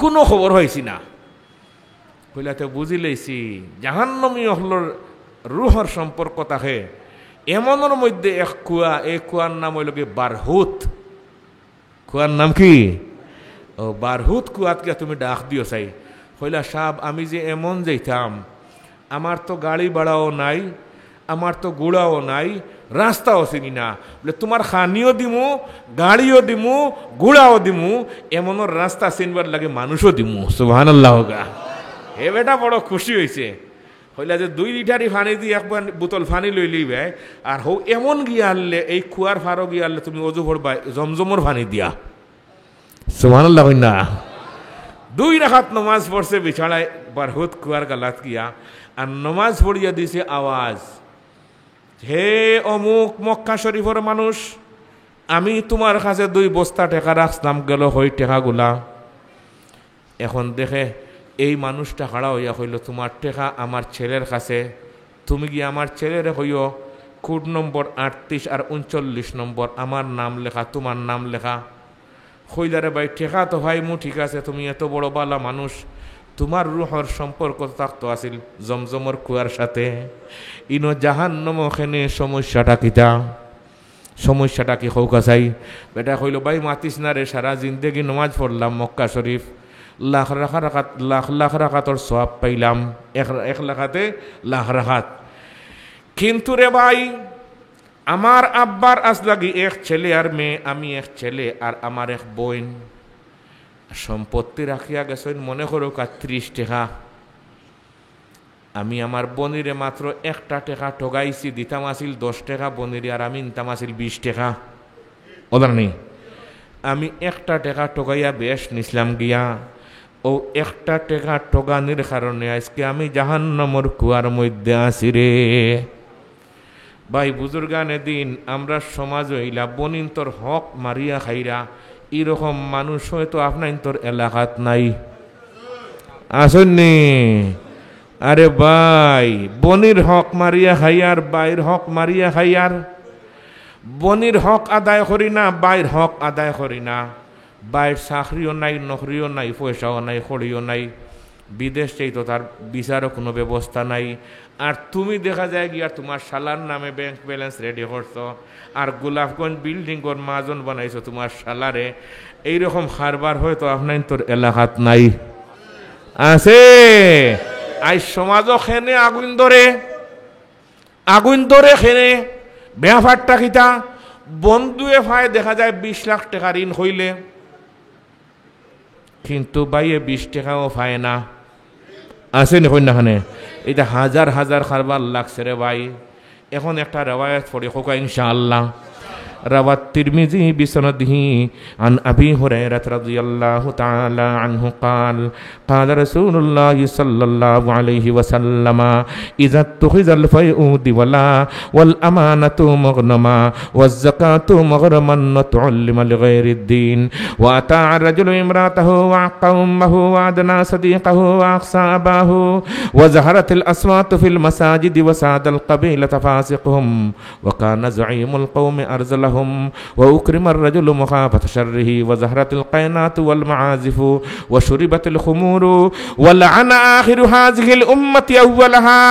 কোনো খবর হয়েছি না। কইলাতে বুঝি লইছি জাহান্নামী হলোর রুহর সম্পর্ক থাকে, এমনের মধ্যে এক কুয়া, এই কুয়ার নাম হইল কি বারহুত। কুয়ার নাম কি? ও বারহুত কুয়াতকে তুমি ডাক দিও চাই, কইলা সাহেব আমি যে এমন যাইতাম, আমার তো গাড়ি ভাড়াও নাই, আমার তো গুড়াও নাই, রাস্তাও চিনি না, বলে তোমার খানিও দিমু, গাড়িও দিমু, গুড়াও দিমু, এমনও রাস্তা চিনবার লাগে মানুষও দিমু। সুবহানাল্লাহ গা। এ বেটা বড় খুশি হয়েছে, হইলা যে 2 লিটারই পানি দিয়ে একবার বোতল পানি লই লিবে, আর হৌ এমন গিয়া আনলে এই কুয়ার ফারো গিয়া আনলে তুমি অজু ভরবা জমজমর পানি দিয়া। সুবহানাল্লাহ না। 2 রাকাত নমাজ পড়ছে বিছানায় বারহুত কুয়ার গালাত গিয়া, আর নমাজ পড়িয়া দিছে আওয়াজ, হে অমুক মক্কা শরীফের মানুষ, আমি তোমার কাছে 2 বস্তা টাকা রাখলাম, গেল হই টাকাগুলা। এখন দেখে এই মানুষটা খাড়া হইয়া কইল, তোমার টাকা আমার ছেলের কাছে, তুমি গিয়ে আমার ছেলের হইও কোড নম্বর 38 আর 39 নম্বর আমার নাম লেখা, তোমার নাম লেখা। কইলারে ভাই টাকা তো ভাই মু ঠিক আছে, তুমি এত বড় বালা মানুষ, তোমার রুহর সম্পর্ক থাকতো আসিল জমজমর কুয়ার সাথে, ইনো জাহান্নাম ওখানে সমস্যাটা কিতা? সমস্যাটা কি হৌকা চাই? বেটা কইল ভাই মাতিস না রে, সারা জিন্দেগি নমাজ পড়লাম মক্কা শরীফ, লাখ লাখ রাখাতর সওয়াব পাইলাম, এক লাখাতে লাখ রাখাত, কিন্তু রে ভাই আমার আব্বার আজ লাগি 1 ছেলে আর মেয়ে, আমি 1 ছেলে আর আমার 1 বোন, সম্পত্তি রাখিয়া গেছেন মনে করো 30 টাকা, আমি আমার বনিরে মাত্র 1টা টাকা ঠগাইছি, দিতাম আসিল 10 টাকা বনিরে, আর আমি নিতাম আসিল 20 টাকা। ওদার নেই, আমি 1টা টাকা ঠগাইয়া বেশ নিছিলাম গিয়া, ও 1টা টাকা ঠগানির কারণে আজকে আমি জাহান্নামের কুয়ার মধ্যে আছি রে ভাই। বুজুর্গানে দিন আমরা সমাজ হইলা বনিন তোর হক মারিয়া খাইরা, এরকম মানুষ হয়তো আপনার তোর এলাকাত নাই, আসেননি? আরে ভাই বনির হক মারিয়া খাইয়ার, বাইর হক মারিয়া খাইয়ার, বনির হক আদায় করি না, বাইর হক আদায় করি না, বাইর চাকরিও নাই, নকরিও নাই, পয়সাও নাই, খড়িও নাই, বিদেশ চাইতো তার বিচারও কোনো ব্যবস্থা নাই, আর তুমি দেখা যায় গিয়া তোমার শালার নামে ব্যাংক ব্যালেন্স রেডি করছো, আর গোলাপগঞ্জ বিল্ডিংর মাজন বানাইছো তোমার শালারে, এইরকম কারবার হয়তো আপনার তোর এলাকাত নাই, আছে? আই সমাজও খেনে আগুন ধরে খেনে ব্যাপারটা কিতা? বন্ধুয়ে ফায় দেখা যায় 20 লাখ টাকা ঋণ হইলে, কিন্তু বাইয়ে 20 টাকাও পায় না, আছে নি কন্যাখানে? এটা হাজার হাজার কারবার লাগছে রে ভাই। এখন একটা রেওয়ায়াত পড়ে হোকা ইনশাআল্লাহ। روى الترمذي بسنده عن أبي هريرة رضي الله تعالى عنه قال قال رسول الله صلى الله عليه وسلم إذا اتخذ الفيء دولا والأمانة مغنما والزكاة مغرما وتعلم لغير الدين وأطاع الرجل امرأته وعق أمه وأدنى صديقه وأقصى أباه وزهرت الأصوات في المساجد وساد القبيلة فاسقهم وكان زعيم القوم أرزلهم وأكرم الرجل مخافة شره وزهرت القينات والمعازف وشربت الخمور ولعن آخر هذه الأمة أولها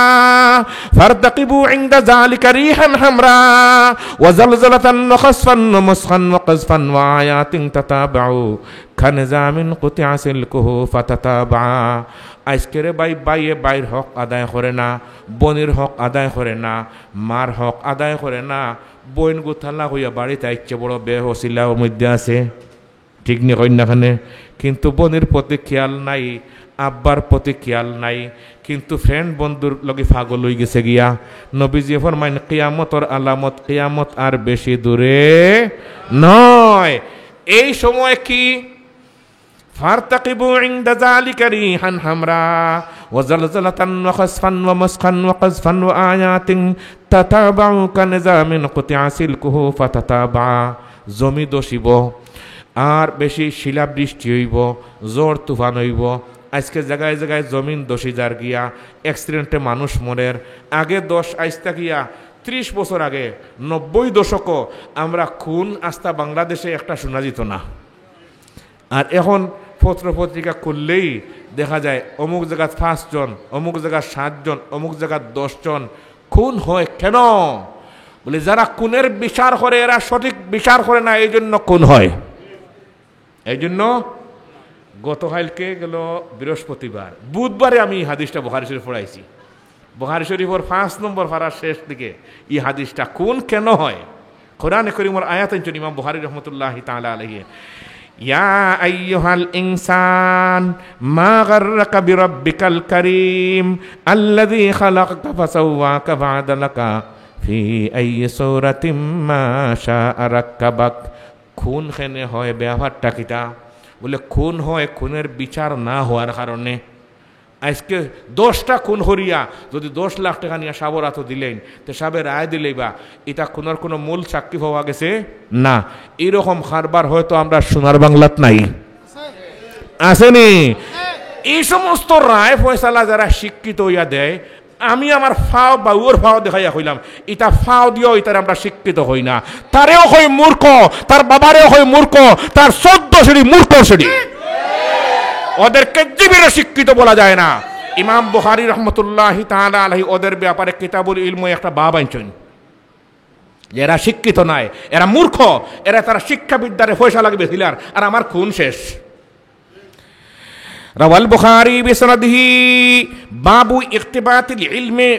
فارتقبوا عند ذلك ريحا حمراء وزلزلة وخسفا ومسخا وقذفا وآيات تتابعوا كنظام قطع سلكه فتتابع। আজকের বাইয়ে বাইর হক আদায় করে না, বনির হক আদায় করে না, মার হক আদায় করে না, বইন গোথাল্লা হইয়া বাড়িতে ইচ্ছে বড় বেহসিলা মধ্যে আছে, ঠিক নি কন্যাখানে? কিন্তু বনির প্রতি খেয়াল নাই, আব্বার প্রতি খেয়াল নাই, কিন্তু ফ্রেন্ড বন্ধুর লগে পাগল হয়ে গেছে গিয়া। নবীজি ফরমাইন কিয়ামতর আলামত, কিয়ামত আর বেশি দূরে নয়। এই সময় কি? فارتقبوا عند ذلك ريحا حمراء وزلزلة وخسفا ومسخا وقذفا وآيات تتابع كنظام قطع سلكه فتتابع। জমি দোষিব, আর বেশি শিলা বৃষ্টি হইব, জোর তুফান হইব। আজকে জায়গায় জায়গায় জমিন দোষী যার গিয়া অ্যাক্সিডেন্টে মানুষ মরের। আগে 10 আইস্তা গিয়া 30 বছর আগে 90 দশকও আমরা খুন আস্তা বাংলাদেশে একটা শোনা যেত না। আর এখন পত্র পত্রিকা করলেই দেখা যায় অমুক জায়গায় 5 জন, অমুক জায়গায় 7 জন, অমুক জায়গায় 10 জন খুন হয়। কেন? বলে যারা খুনের বিচার করে এরা সঠিক বিচার করে না, এই জন্য খুন হয়। এই জন্য গতকালকে গেল বৃহস্পতিবার, বুধবারে আমি এই হাদিসটা বুখারী শরীফ পড়াইছি। বুখারী শরীফের 5 নম্বর পারার শেষ দিকে এই হাদিসটা কোন কেন হয়, কোরআনে কারীমের আয়াত আনছেন ইমাম বুখারী রাহমাতুল্লাহি তাআলা আলাইহি, ইয়া আইয়ুহাল ইনসান মা গাররাকা বিরাব্বিকাল কারীম আল্লাযী খালাকাকা ফাসাওয়াকা ফাআদালাকা ফি আইয়ি সূরাতিম মা শাআ রাক্কাবাক। খুন খেনে হয় ব্যবহারটা কিটা? বলে খুন হয় খুনের বিচার না হওয়ার কারণে। আজকে 10টা খুন হরিয়া যদি 10 লাখ টাকা নিয়ে সাবর হাতে দিলেন, তো সাবে রায় দিলেই বা এটা খুনের কোনো মূল সাক্ষী হওয়া গেছে না। এরকম কারবার হয়তো আমরা সোনার বাংলাত নাই, আসেনি? এই সমস্ত রায় ফয়সালা যারা শিক্ষিত হইয়া দেয়, আমি আমার ফাও বা ওর ফাও দেখাইয়া হইলাম, এটা ফাও দিয়েও এটার আমরা শিক্ষিত হই না। তারেও হই মূর্খ, তার বাবারেও হই মূর্খ, তার 14 শ্রেণী মূর্খ শ্রেণী, ওদেরকে জীবনে শিক্ষিত বলা যায় না। ইমাম বুখারী রাহমাতুল্লাহি তাআলা আলাইহি ওদের ব্যাপারে কিতাবুল ইলমে একটা বাব আনছেন, এরা শিক্ষিত নয়, এরা মূর্খ, এরা তারা শিক্ষাবিদ্যারে ফয়সালা লাগবে দিলার, আর আমার খুন শেষ। রাওয়াল বুখারী বিসনাদিহি বাবু ইক্তিবাতিল ইলমে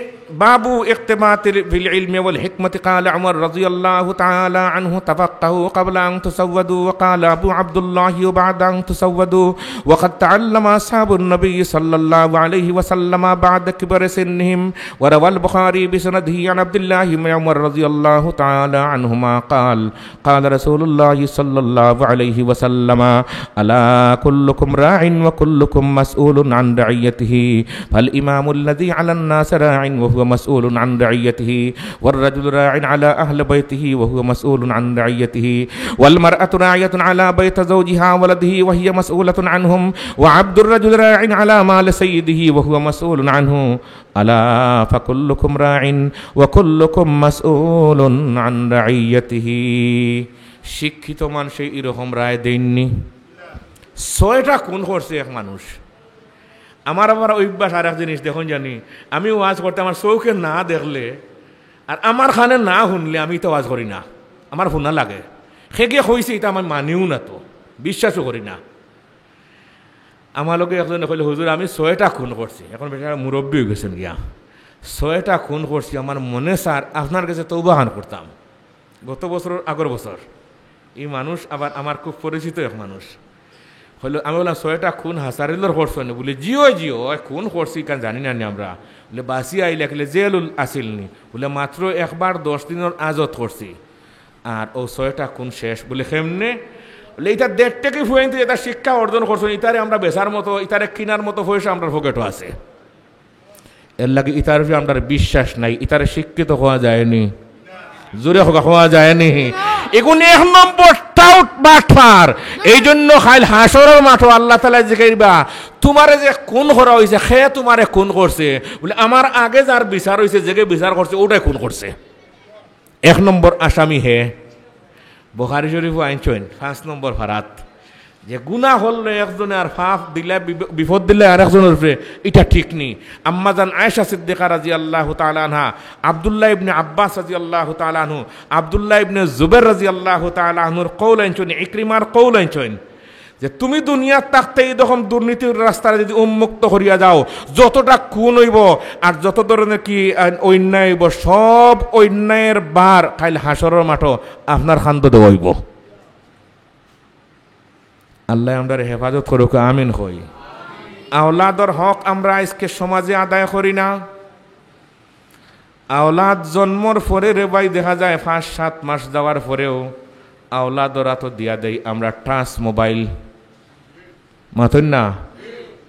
باب اقتباس في العلم والحكمة قال عمر رضي الله تعالى عنه تفقهوا قبل أن تسودوا وقال أبو عبد الله بعد أن تسودوا وقد تعلم أصحاب النبي صلى الله عليه وسلم بعد كبر سنهم. وروى البخاري بسنده عن عبد الله بن عمر رضي الله تعالى عنهما قال قال رسول الله صلى الله عليه وسلم ألا كلكم راع وكلكم مسؤول عن رعيته فالإمام الذي على الناس راع وهو مسؤول عن رعيته والرجل راع على أهل بيته وهو مسؤول عن رعيته والمرأة راعية على بيت زوجها ولده وهي مسؤولة عنهم وعبد الرجل راع على مال سيده وهو مسؤول عنه ألا فكلكم راع وكلكم مسؤول عن رعيته. শিক্ষিত মানুষ এরকম রায় দেননি। 6টা খুন করছে এক মানুষ। আমার আবার অভ্যাস আর এক জিনিস দেখুন জানি, আমি ওয়াজ করতে আমার চৌকে না দেখলে আর আমার খানে না শুনলে আমি তো ওয়াজ করি না, আমার শুনা লাগে। সেগে হয়েছে এটা আমি মানিও না, তো বিশ্বাসও করি না। আমার লোকে একজনে কইলে হুজুর আমি 6টা খুন করছি, এখন বেচারা মুরব্বী হয়ে গেছেন গিয়া, 6টা খুন করছি, আমার মনে স্যার আপনার কাছে তওবা খান করতাম। গত বছর আগের বছর এই মানুষ আবার আমার খুব পরিচিত এক মানুষ হলো। আমি বললাম 6টা খুন হাসারিলোর করছো না? বলে জিও জিও খুন করছি কারণ জানি না আমরা। বলে বাসি আইলে খেলে জেলুল আসিল নি? বলে মাত্র একবার 10 দিনের আজত করছি, আর ও 6টা খুন শেষ। বলে কেমনে? বলে এটা 1.5 টাকা ফুয়েন্তে এটা শিক্ষা অর্জন করছো, ইতারে আমরা বেচার মতো ইতারে কিনার মতো পয়সা আমরা পকেটও আছে। এর লাগে ইতার আমরা বিশ্বাস নাই, ইতারে শিক্ষিত হওয়া যায়নি, জোরে হওয়া যায়নি। এগুন 1 নম্বর টাউট বাটফার। এই জন্য খাইল হাসরের মাঠে আল্লাহ তাআলা জিগাইবা তোমারে যে খুন করা হইছে সে তোমারে খুন করছে, বলে আমার আগে যার বিচার হইছে যে বিচার করছে ওটাই খুন করছে। 1 নম্বর আসামি হে। বুখারী শরীফ আইনছেন 5 নম্বর ফারাত, যে গুনাহ হলে একজনে আর ফাফ দিলে বিপদ দিলে আর একজনের উপরে, এটা ঠিক নেই। আম্মাজান আয়েশা সিদ্দিকা রাদিয়াল্লাহু তাআলা আনহা, আব্দুল্লাহ ইবনে আব্বাস রাদিয়াল্লাহু তাআলা আনহু, আব্দুল্লাহ ইবনে জুবাইর রাদিয়াল্লাহু তাআলা আনহুর কওল আনছেন, ইকরিমার কওল আনছেন যে তুমি দুনিয়ার থাকতে এরকম দুর্নীতির রাস্তায় যদি উন্মুক্ত করিয়া যাও, যতটা খুন হইব আর যত ধরনের কি অন্যায় হইব, সব অন্যায়ের বার খাইল হাসরের মাঠে আপনার খান্দ দেওয়া হইব। আল্লাহ আমরা হেফাজত করুক, আমিন হই। আওলাদর হক আমরা আজকে সমাজে আদায় করি না। আওলাদ জন্মর পরে রে ভাই দেখা যায় 5-7 মাস যাওয়ার পরেও আওলাদরা তো দিয়া দেয় আমরা টাচ মোবাইল, মাথুন না?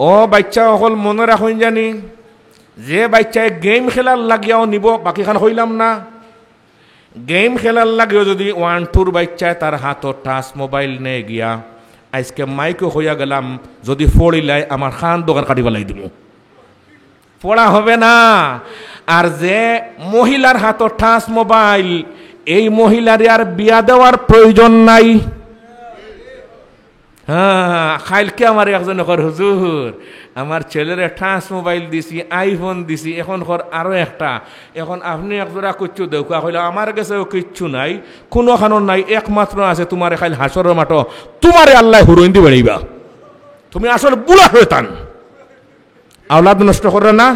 ও বাচ্চা অকল মনে রাখুন জানি, যে বাচ্চায় গেম খেলার লাগিয়াও নিব, বাকি খান হইলাম না। গেম খেলার লাগেও যদি 1-2 বাচ্চায় তার হাতও টাচ মোবাইল নিয়ে গিয়া, আজকে মাইকও হইয়া গেলাম, যদি পড়িলাই আমার খান দোকান কাটি পেলাই দিব, পড়া হবে না। আর যে মহিলার হাতও টাচ মোবাইল, এই মহিলার আর বিয়া দেওয়ার প্রয়োজন নাই। হ্যাঁ, কালকে আমার একজন কর হুজুর আমার ছেলের টাচ মোবাইল দিছি, আইফোন দিছি, এখন কর আরো একটা, এখন আপনি একজোড়া কিচ্ছু দেখা হইলে আমার কাছেও কিচ্ছু নাই, কোনোখানো নাই, একমাত্র আছে তোমার খাইল হাসর মাঠ, তোমারে আল্লাহ হুরইন দি বেড়াইবা, তুমি আসলে বুড়া হইতান। আওলাদ নষ্ট করে না,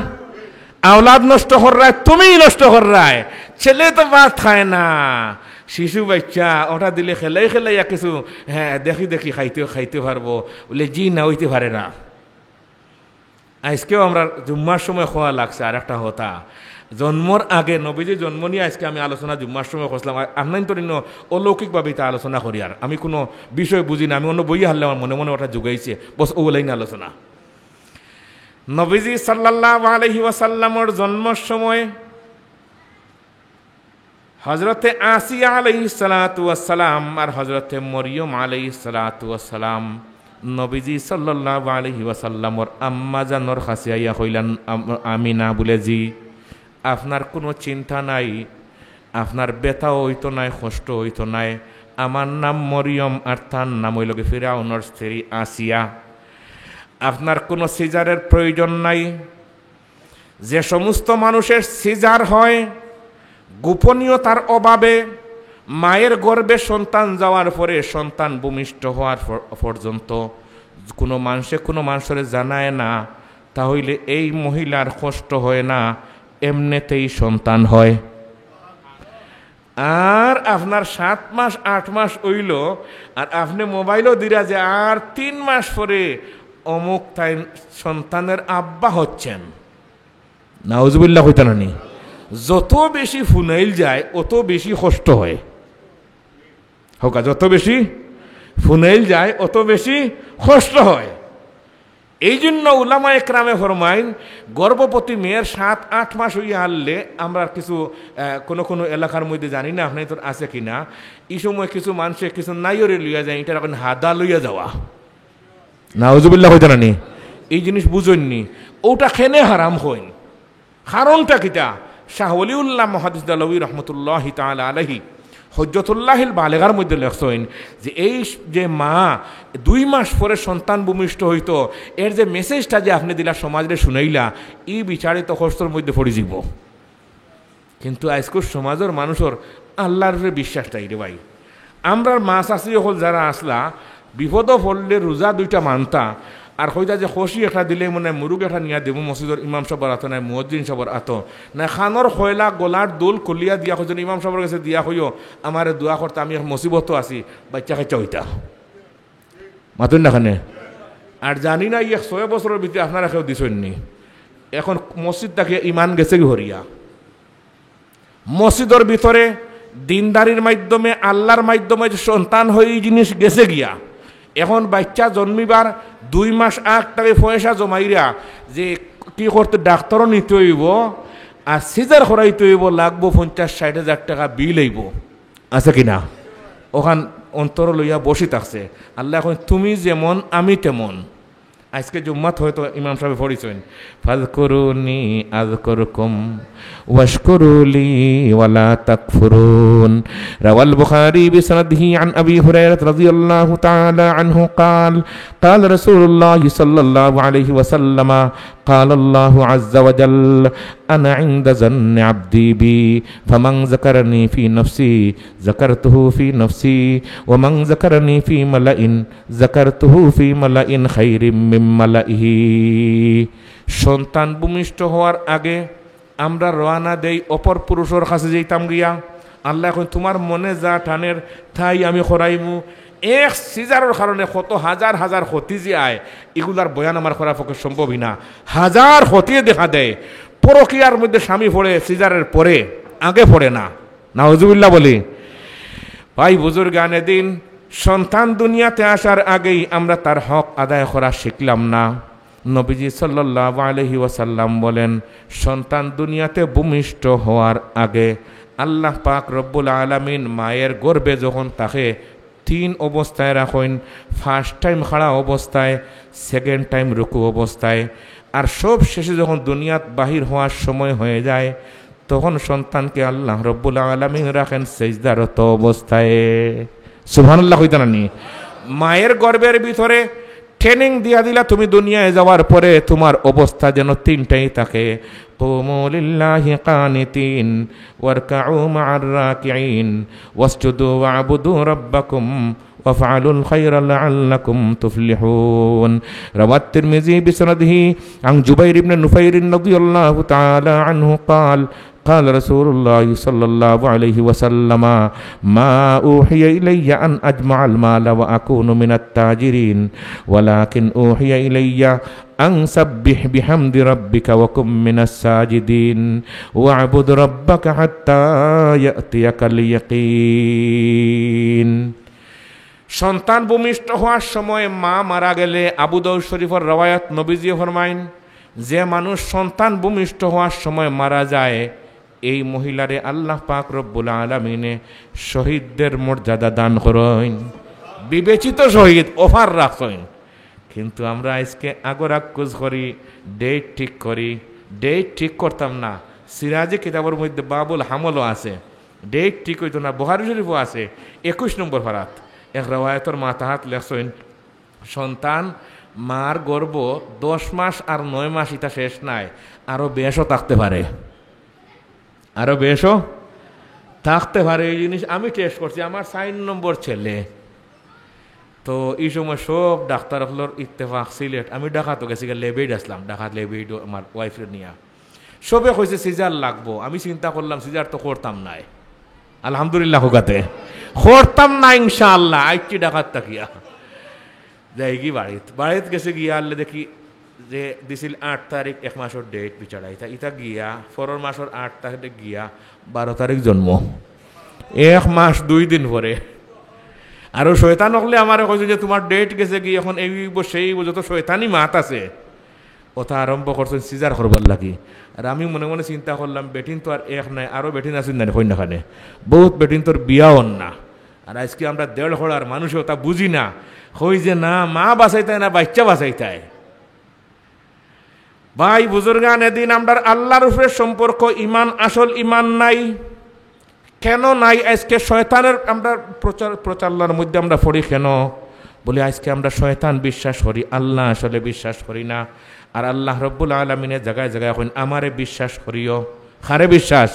আওলাদ নষ্ট করায় তুমিই নষ্ট করায়। ছেলে তো ভাত খায় না, শিশু বাচ্চা, ওটা দিলে খেলাই খেলাইয়া কিছু হ্যাঁ দেখি দেখি খাইতে পারবো বলে, জি না হইতে পারে না। আজকেও আমরা জুম্মার সময় খোয়া লাগছে। আর একটা হতা, জন্মর আগে নবীজি জন্ম নিয়ে আজকে আমি আলোচনা জুম্মার সময় করছিলাম, আপনার তো অলৌকিকভাবে তা আলোচনা করি। আর আমি কোনো বিষয় বুঝি না, আমি অন্য বই হারলে আমার মনে মনে ওটা যোগাইছে, বস ওগুলাই না আলোচনা। নবীজি সাল্লাল্লাহু আলাইহি ওয়াসাল্লামর জন্মর সময় হযরতে আসিয়া আলাইহিস সালাতু ওয়াস সালাম আর হযরতে মরিয়ম আলাইহিস সালাতু ওয়াস সালাম নবীজি সাল্লাল্লাহু আলাইহি ওয়াসাল্লামর আম্মা জানর কাছে আইয়া কইলেন, আমিনা বলে, জি আপনার কোনো চিন্তা নাই, আপনার ব্যথা হইতো নাই, কষ্ট হইতো নাই, আমার নাম মরিয়ম আর তার নাম হইল ফিরআউনের স্ত্রী আসিয়া, আপনার কোনো সিজারের প্রয়োজন নাই। যে সমস্ত মানুষের সিজার হয় গোপনীয়তার অভাবে, মায়ের গর্ভে সন্তান যাওয়ার পরে সন্তান ভূমিষ্ঠ হওয়ার পর্যন্ত কোনো মানুষের জানায় না, তাহলে এই মহিলার কষ্ট হয় না, এমনিতেই সন্তান হয়। আর আপনার 7 মাস 8 মাস হইল, আর আপনি মোবাইলও দিরা যে আর 3 মাস পরে অমুক তাই সন্তানের আব্বা হচ্ছেন, নাউজুবিল্লাহ হইতা নানি। যত বেশি ফুনাইল যায় অত বেশি কষ্ট হয়, হোকা যত বেশি ফুনাইল যায় অত বেশি কষ্ট হয়। এই জন্য উলামা একরামে ফরমাইন, গর্ভবতী মেয়ের 7-8 মাস হইয়া আনলে, আমরা কিছু কোনো এলাকার মধ্যে জানি না আপনি তোর আছে কিনা, এই সময় কিছু মানুষে কিছু নাইরে লইয়া যায়, এটা এখন হাদা লইয়া যাওয়া, নাউজুবিল্লাহ হইতা নানি। এই জিনিস বুঝেননি, ওটা খেনে হারাম হইন। কারণটা কিটা? শাহ ওলিউল্লাহ মুহাদ্দিস দালাওয়ি রহমতুল্লাহি তাআলা আলাইহি হজ্জতুল্লাহিল বালেগার মধ্যে লেখছেন যে এই যে মা 2 মাস পরে সন্তান ভূমিষ্ঠ হইতো, এর যে মেসেজটা যে আপনি দিলা সমাজে শুনাইলা, এই বিচারিত কষ্টর মধ্যে পড়ে যাব। কিন্তু আজকের সমাজের মানুষের আল্লাহর বিশ্বাসটাই রে ভাই। আমরা মা চাষি হল যারা আসলা, বিপদ পড়লে রোজা 2টা মানতা, আর কইতা যে খসি একটা দিলে মানে মুরুগ একটা নিয়া দেবো, মসজিদের ইমাম সাহেবের আতো নাই, মুয়াজ্জিন সাহেবের আতো না, খানোর খয়লা গলার দোল কলিয়া দিয়া হইজন ইমাম সাহেবের কাছে দিয়া হইও আমার দোয়া করতে, আমি মুসিবত আছি, বাচ্চা খাইচা হইতা মাতুন না খানে। আর জানি না 6 বছরের ভিতরে আপনারা কেউ দিছেননি, এখন মসজিদটাকে ইমান গেছে কি হরিয়া। মসজিদের ভিতরে দিনদারির মাধ্যমে, আল্লাহর মাধ্যমে যে সন্তান হয়ে এই জিনিস গেছে গিয়া, এখন বাচ্চা জন্মিবার 2 মাস আগ তাকে পয়সা জমাইরা যে কি করতে ডাক্তারও নিতে হইব, আর সিজার করাইতে হইব, লাগবো 50-60 হাজার টাকা বিল হইব, আছে কিনা? ওখান অন্তর লইয়া বসে থাকছে। আল্লাহ এখন তুমি যেমন আমি তেমন। আজকে জুম্মাত হয়তো ইমাম সাহেব পড়িছেন, ফাযকুরুনি আযকুরকুম ওয়াশকুরুলি ওয়ালা তাকফুরুন। রাওয়াল বুখারী বিসনাদিহি আন আবি হুরায়রা রাদিয়াল্লাহু তাআলা আনহু قال قال رسول الله صلى الله عليه وسلم قال الله عز وجل أنا عند ظن عبدي بي فمن ذكرني في نفسي ذكرته في نفسي ومن ذكرني في ملأ ذكرته في ملأ خير من ملئه। সন্তান ভূমিষ্ঠ হওয়ার আগে আমরা রওনা দেই অপর পুরুষের কাছে যেতাম গিয়া, আল্লাহ এখন তোমার মনে যা টানের তাই আমি করাইমু। এক সিজারের কারণে কত হাজার হাজার ক্ষতি যে আয়, এগুলার বয়ান আমার করা পক্ষে সম্ভবই না। হাজার ক্ষতি দেখা দেয়। পরকীয়ার মধ্যে স্বামী পড়ে সিজারের পরে, আগে পড়ে না, নাউজুবিল্লাহ বলি। ভাই বুজুর্গ আনে দিন, সন্তান দুনিয়াতে আসার আগেই আমরা তার হক আদায় করা শিখলাম না। নবীজি সাল্লাল্লাহু আলাইহি ওয়াসাল্লাম বলেন, সন্তান দুনিয়াতে ভূমিষ্ঠ হওয়ার আগে আল্লাহ পাক রব্বুল আলামিন মায়ের গর্ভে যখন তাকে 3 অবস্থায় রাখেন, ফার্স্ট টাইম খাড়া অবস্থায়, সেকেন্ড টাইম রুকু অবস্থায়, আর সব শেষে যখন দুনিয়াত বাহির হওয়ার সময় হয়ে যায়, তখন সন্তানকে আল্লাহ রব্বুল আলামিন রাখেন সেজদারত অবস্থায়। সুবহানাল্লাহ কইতা নানি? মায়ের গর্ভের ভিতরে ট্রেনিং দিয়া দিলা, তুমি দুনিয়ায় যাওয়ার পরে তোমার অবস্থা যেন তিনটাই থাকে। কুমু লিল্লাহি কানিতিন ওয়ারকাউ মা'আর রাকিঈন ওয়াসজুদু ওয়া'বুদু রাব্বাকুম ওয়াফআলুল খায়রা লাআল্লাকুম তুফলিহুন। রাওয়াত তিরমিজি বিসনাদিহি আন জুবাইর ইবনে নুফাইর রাদিয়াল্লাহু তাআলা আনহু قال قال رسول الله صلى الله عليه وسلم ما أوحي إلي أن أجمع المال وأكون من التاجرين ولكن أوحي إلي أن سبح بحمد ربك وكن من الساجدين واعبد ربك حتى يأتيك اليقين। সন্তান ভূমিষ্ঠ হওয়ার সময় মা মারা গেলে আবু দাউদ শরীফের রওয়ায়াত নবীজি ফরমাইন, যে মানুষ সন্তান ভূমিষ্ঠ হওয়ার সময় মারা যায় এই মহিলারে আল্লাহ পাক রব্বুল আলামিনে শহীদদের মর্যাদা দান করেন, বিবেচিত শহীদ অফার রাখেন। কিন্তু আমরা আজকে আগরাক্কুজ করি, ডেট ঠিক করি, ডেট ঠিক করতাম না। সিরাজে কিতাবের মধ্যে বাবুল হামলও আছে, ডেট ঠিক হইতো না। বুখারী শরীফও আছে 21 নম্বর ফারাত এক রওয়ায়াতের মাতাহাত লেখছেন, সন্তান মার গর্ভ 10 মাস আর 9 মাস এটা শেষ নাই, আরো বেশও থাকতে পারে, আরো বেশও থাকতে পারে। এই জিনিস আমি টেস্ট করছি, আমার 4 নম্বর ছেলে। তো এই সময় সব ডাক্তার হলোর ইত্তেফাক সিলেট, আমি ডাকাতো গেছি, লেবেড আসলাম, ডাকাত লেবেড আমার ওয়াইফের নিয়ে। সবে কইছে সিজার লাগবো। আমি চিন্তা করলাম সিজার তো করতাম নাই, আলহামদুলিল্লাহ হোগাতে করতাম না ইনশাআল্লাহ। আইটি ডাকাত তাকিয়া যাই কি বাড়িত গেছে গিয়া আল্লে দেখি যে দিছিল 8 তারিখ 1 মাসের ডেট বিচারা, ইটা গিয়া 4 মাসের 8 তারিখ গিয়া 12 তারিখ জন্ম, 1 মাস 2 দিন পরে। আরো শয়তান হলে আমার কইছে যে তোমার ডেট গেছে কি এখন এই সেই যত শয়তানি মাত আছে কথা আরম্ভ করছেন সিজার করবার লাগি। আর আমি মনে মনে চিন্তা করলাম বেটিন তো আর এক নাই, আরো বেটিন আছেন না কন্যাখানে, বহুত বেটিন তোর বিয়া হন না। আর আজকে আমরা 1.5 হড়ার মানুষও তা বুঝি না, হই যে না মা বাঁচাইতায় না বাচ্চা বাঁচাইতায়। ভাই বুজুর্গান, এদিন আমরা আল্লাহর উপরে সম্পর্ক ইমান, আসল ইমান নাই। কেন নাই? আজকে শয়তানের আমরা প্রচারণার মধ্যে আমরা পড়ি কেন বলি আজকে আমরা শয়তান বিশ্বাস করি, আল্লাহ আসলে বিশ্বাস করি না। আর আল্লাহ রব্বুল আলামিনের জায়গায় জায়গায় এখন আমারে বিশ্বাস করিও, কারে বিশ্বাস?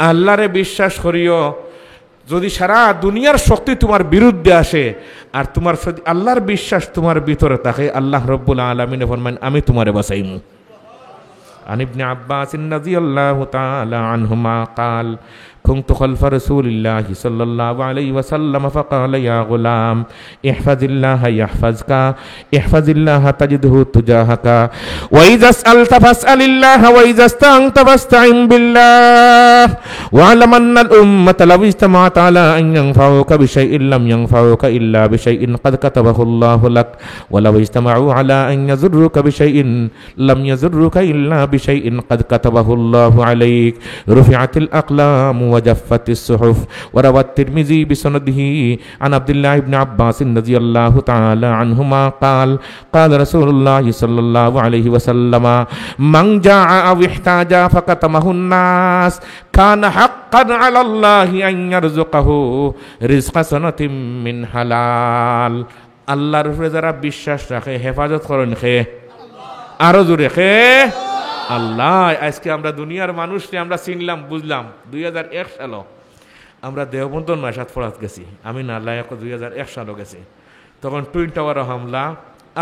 আল্লাহরে বিশ্বাস করিও। যদি সারা দুনিয়ার শক্তি তোমার বিরুদ্ধে আসে আর তোমার আল্লাহর বিশ্বাস তোমার ভিতরে থাকে, আল্লাহ রব্বুল আলামিন ফরমান আমি তোমারে বাঁচাইমু। عن ابن عباس رضي الله تعالى عنهما قال كنت خلف رسول الله صلى الله عليه وسلم فقال يا غلام احفظ الله يحفظك احفظ الله تجده تجاهك وإذا سألت فاسأل الله وإذا استعنت فاستعن بالله واعلم أن الأمة لو اجتمعت على أن ينفعوك بشيء لم ينفعوك إلا بشيء قد كتبه الله لك ولو اجتمعوا على أن يضروك بشيء لم يضروك إلا بشيء قد كتبه الله عليك رفعت الأقلام وجفت الصحف وروى الترمذي بسنده عن عبد الله بن عباس رضي الله تعالى عنهما قال قال رسول الله صلى الله عليه وسلم من جاع أو احتاج فكتمه الناس كان حقا على الله أن يرزقه رزق سنة من حلال আল্লাহর উপরে যারা বিশ্বাস রাখে হেফাজত করেন খে আরো জোরে খে আল্লাহ। আজকে আমরা দুনিয়ার মানুষকে আমরা চিনলাম বুঝলাম 2001 সালে আমরা দেওবন্দ নয়শাত ফরাত গেছি, আমি না আল্লাহ 2001 সালে গেছি, তখন টুইন টাওয়ার হামলা,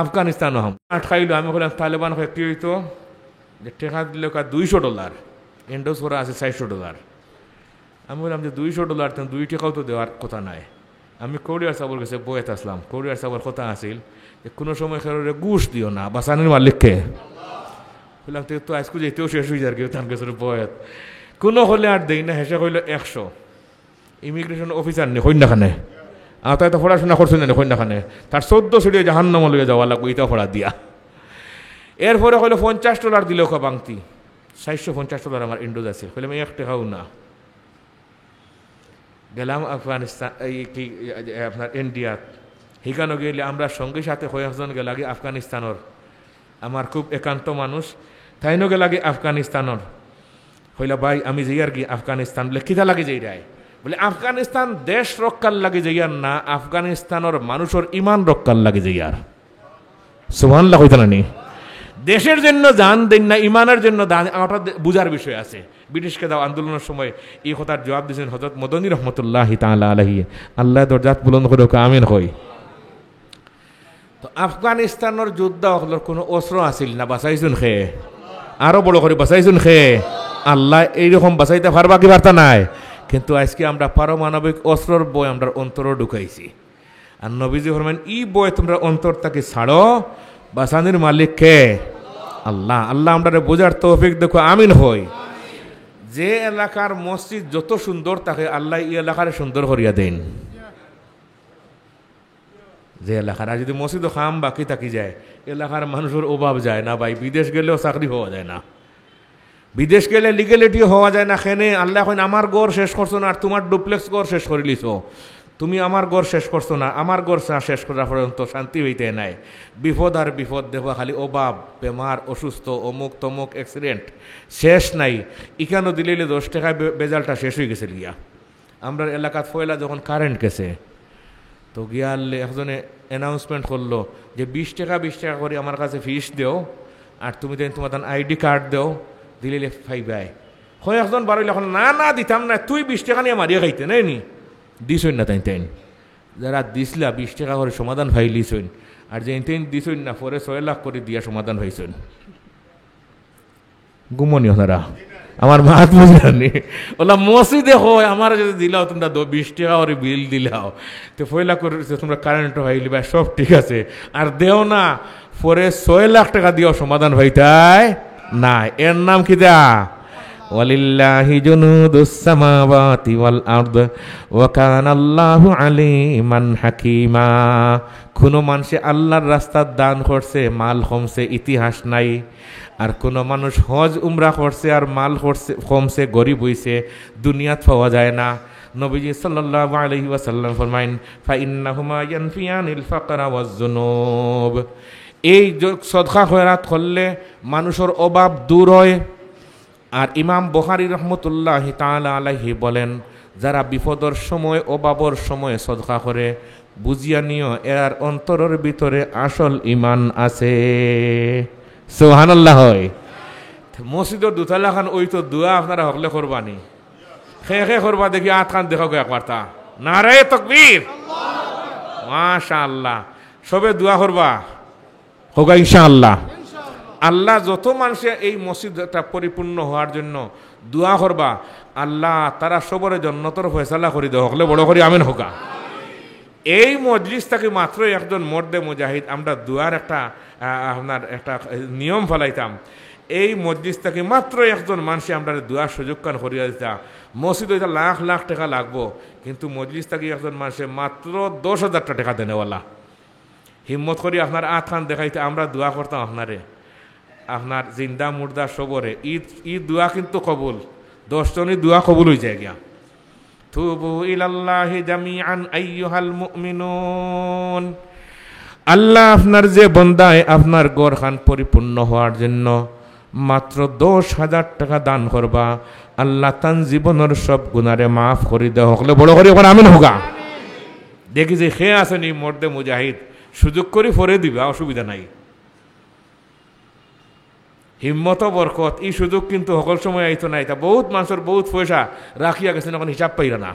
আফগানিস্তানও হামলা আটকাইল। আমি বললাম তালেবান কি হইতো যে টেকা দিল $200, এন্ডোস করা আছে $400। আমি বললাম যে $200 তো 2 টাকাও তো দেওয়ার কথা নাই। আমি কোরিয়ার সাবর গেছে বয়েত আসলাম, কোরিয়ার সাবর কথা আসিল যে কোনো সময় খেলোরে ঘুষ দিও না বাসানের মালিককে। বললাম তো আজকে যেতেও শেষ হয়ে যার কেউ তার কাছে বয়েত কোনো হলে আর দেই না, হেসে হইল 100 ইমিগ্রেশন অফিসার নেই কন্যাখানে, আর তাই তো পড়াশোনা করছেন না কন্যাখানে, তার 14 সিঁড়িয়ে জাহান্নাম লইয়া যাওয়া লাগবে এটা পড়া দিয়া। এরপরে হইলো $50 দিল বাংতি, $450 আমার ইন্ডোজ আছে। হইলাম 1 টাকাও না। গেলাম আফগানিস্তান, এই কি আপনার ইন্ডিয়াত, সেখানে গেলে আমরা সঙ্গে সাথে কয়েকজন গেলাগে আফগানিস্তানের, আমার খুব একান্ত মানুষ, তাই নগে লাগে আফগানিস্তানের। হইলা ভাই আমি যাই আর কি আফগানিস্তান বলে কিতা লাগে যাই রায় বলে আফগানিস্তান দেশ রক্ষার লাগে যাইয়ার না, আফগানিস্তানের মানুষের ইমান রক্ষার লাগে যাইয়ার। সুবহানাল্লাহ কইতা না নি? দেশের জন্য জান দেন না, ইমানের জন্য দান, আমার বুঝার বিষয় আছে। ব্রিটিশকে দাও আন্দোলনের সময় এই কথার জবাব দিয়েছেন হযরত মদনী রহমতুল্লাহি তাআলা আলাইহি, আল্লাহ দরজাত বুলন্দ করে আমিন হই। তো আফগানিস্তানের যুদ্ধ হলোর কোনো অস্ত্র আসিল না, বাঁচাইছুন খেয়ে, আরো বড় করে বাঁচাইছুন খেয়ে। আল্লাহ এইরকম বাঁচাইতে পারবা কি বার্তা নাই? কিন্তু আজকে আমরা পারমাণবিক অস্ত্রর বই আমরা অন্তরও ঢুকাইছি। আর নবীজি ফরমান ই বই তোমরা অন্তর তাকে ছাড়ো, বাঁচানির মালিক কে? আল্লাহ। আল্লাহ আমরা বোঝার তৌফিক দেখো, আমিন হই। যে এলাকার মসজিদ যত সুন্দর থাকে আল্লাহ এই এলাকার সুন্দর করিয়া দেন। যে এলাকার আর যদি মসজিদও খাম বাকি থাকি যায়, এলাকার মানুষের অভাব যায় না ভাই। বিদেশ গেলেও চাকরি হওয়া যায় না, বিদেশ গেলে লিগেলিটি হওয়া যায় না। খেনে আল্লাহ এখন আমার গড় শেষ করছো না, আর তোমার ডুপ্লেক্স গড় শেষ করে লিছো। তুমি আমার গড় শেষ করছো না, আমার গড় শেষ করা পর্যন্ত শান্তি হইতে নাই। বিপদ আর বিপদ দেখো, খালি অভাব, বেমার, অসুস্থ, অমুক তমুক, অ্যাক্সিডেন্ট, শেষ নাই। ইকানো দিলে 10 টাকায় বেজালটা শেষ হয়ে গেছে গিয়া। আমরা এলাকাত ফয়লা যখন কারেন্ট গেছে, তো গিয়া একজনে অ্যানাউন্সমেন্ট করলো যে 20 টাকা করে আমার কাছে ফিস দেও, আর তুমি দেন তোমার আইডি কার্ড দেও, দিলে ফাইবাই। হয় একজন বারোইলে এখন না দিতাম না, তুই 20 টাকা নিয়ে মারিয়ে খাইতে নাই নি, দিছইন না তাই তাইন। যারা দিসলা 20 টাকা করে সমাধান ভাইলিছইন, আর যে তাইন দিছইন না পরে 6 লাখ করে দিয়া সমাধান হয়েছেন। গুমনি ওনারা আমার মাত বুঝলানি ওলা মসজিদে হয় আমার যদি দিলাও তোমরা 20 টাকা করে বিল দিলাও, তো 6 লাখ করে তোমরা কারেন্ট ভাইলি বা সব ঠিক আছে, আর দেও না পরে 6 লাখ টাকা দিও সমাধান হইতাই না। এর নাম কি দা? ওয়ালিল্লাহি জুনুদুস সামাওয়াতি ওয়াল আরদ ওয়া কানাল্লাহু আলিমান হাকিমা। কোনো মানুষে আল্লাহর রাস্তার দান করছে, মাল কমছে, ইতিহাস নাই। আর কোনো মানুষ হজ উমরা করছে আর মাল কমছে, গরিব হইছে, দুনিয়াত পাওয়া যায় না। নবীজি সাল্লাল্লাহু আলাইহি ওয়াসাল্লাম ফরমাইন ফাইন্নাহুমা ইয়ানফিয়ানিল ফাকরা ওয়াজ যুনুব। এই সদকা খয়রাত করলে মানুষের অভাব দূর হয়। আর ইমাম বুখারী রহমতুল্লাহি তাআলা আলাইহি বলেন, যারা বিপদের সময়, অভাবর সময় সদকা করে, বুঝিয়া নিও এর অন্তরের ভিতরে আসল ইমান আছে। সুবহানাল্লাহ। হয় মসজিদের দুতলা খান ওই তো দোয়া আপনারা হকলে করবানি, খে করবা দেখি আট খান দেখো একবারটা নারে তাকবীর, মাশাআল্লাহ। সবে দোয়া করবা হোক ইনশাআল্লাহ। আল্লাহ যত মানুষে এই মসজিদটা পরিপূর্ণ হওয়ার জন্য দোয়া করবা, আল্লাহ তারা সবরে জন্নতর ফয়সালা করে দেওয়া হলে বড় করে আমিন হোকা। এই মজলিস থেকে মাত্র একজন মর্দে মুজাহিদ আমরা দোয়ার একটা আপনার একটা নিয়ম ফেলাইতাম। এই মসজিদ থেকে মাত্র একজন মানুষে আমরা দোয়ার সুযোগ কান করিয়া দিতাম। মসজিদ হইতে লাখ লাখ টাকা লাগবো, কিন্তু মজলিস থেকে একজন মানুষে মাত্র 10,000 টাকা দেনেওয়ালা। হিম্মত করি আপনার আট খান দেখাইতে আমরা দোয়া করতাম আপনারে, আপনার জিন্দা মুর্দা সবরে। ঈদ দোয়া কিন্তু কবুল, 10 জনই দোয়া কবুল হয়ে যায় গিয়া। তুবু ইলাল্লাহি জামিআন আইয়ুহাল মুমিনুন। আল্লাহ আপনার যে বন্দায় আপনার গড়খান পরিপূর্ণ হওয়ার জন্য মাত্র 10,000 টাকা দান করবা, আল্লাহ তান জীবনের সব গুনারে মাফ করে দেওয়া হলে বড় করে ওখানে আমিন হোগা। দেখি যে খেয়ে আসেনি মর্দে মুজাহিদ, সুযোগ করে ফরে দিবা, অসুবিধা নাই। হিম্মত বরকত এই সুযোগ কিন্তু সকল সময় আইতো না। এটা বহুত মানুষের বহুত পয়সা রাখিয়া গেছেন, এখন হিসাব পাইরা না।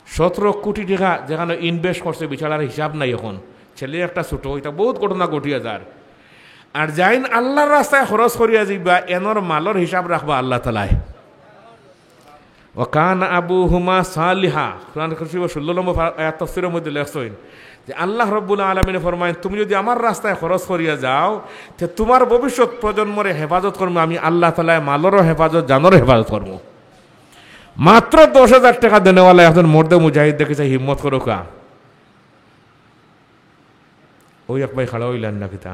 17 কোটি টাকা যেখানে ইনভেস্ট করছে বিছাড়ার হিসাব নাই। এখন ছেলে একটা ছোট, এটা বহুত ঘটনা ঘটিয়া যার। আর যাইন আল্লাহর রাস্তায় খরচ করিয়া যাইবা, এনর মালর হিসাব রাখবা আল্লাহ তালায়। ওয়াকান আবুহুমা সালিহা, কুরআন কারীম 16 নম্বর আয়াত তাফসীরের মধ্যে লেখছেন যে আল্লাহ রাব্বুল আলামিন ফরমায়েন, তুমি যদি আমার রাস্তায় খরচ করিয়া যাও, তে তোমার ভবিষ্যৎ প্রজন্মরে হেফাজত করবো আমি আল্লাহ তাআলা, মালরও হেফাজত, জানরও হেফাজত করবো। মাত্র 10,000 টাকা দেনেওয়ালা একজন মর্দে মুজাহিদ দেখেছে, হিম্মত করো কা। ওই এক ভাই খাড়া হইলেন না কিতা।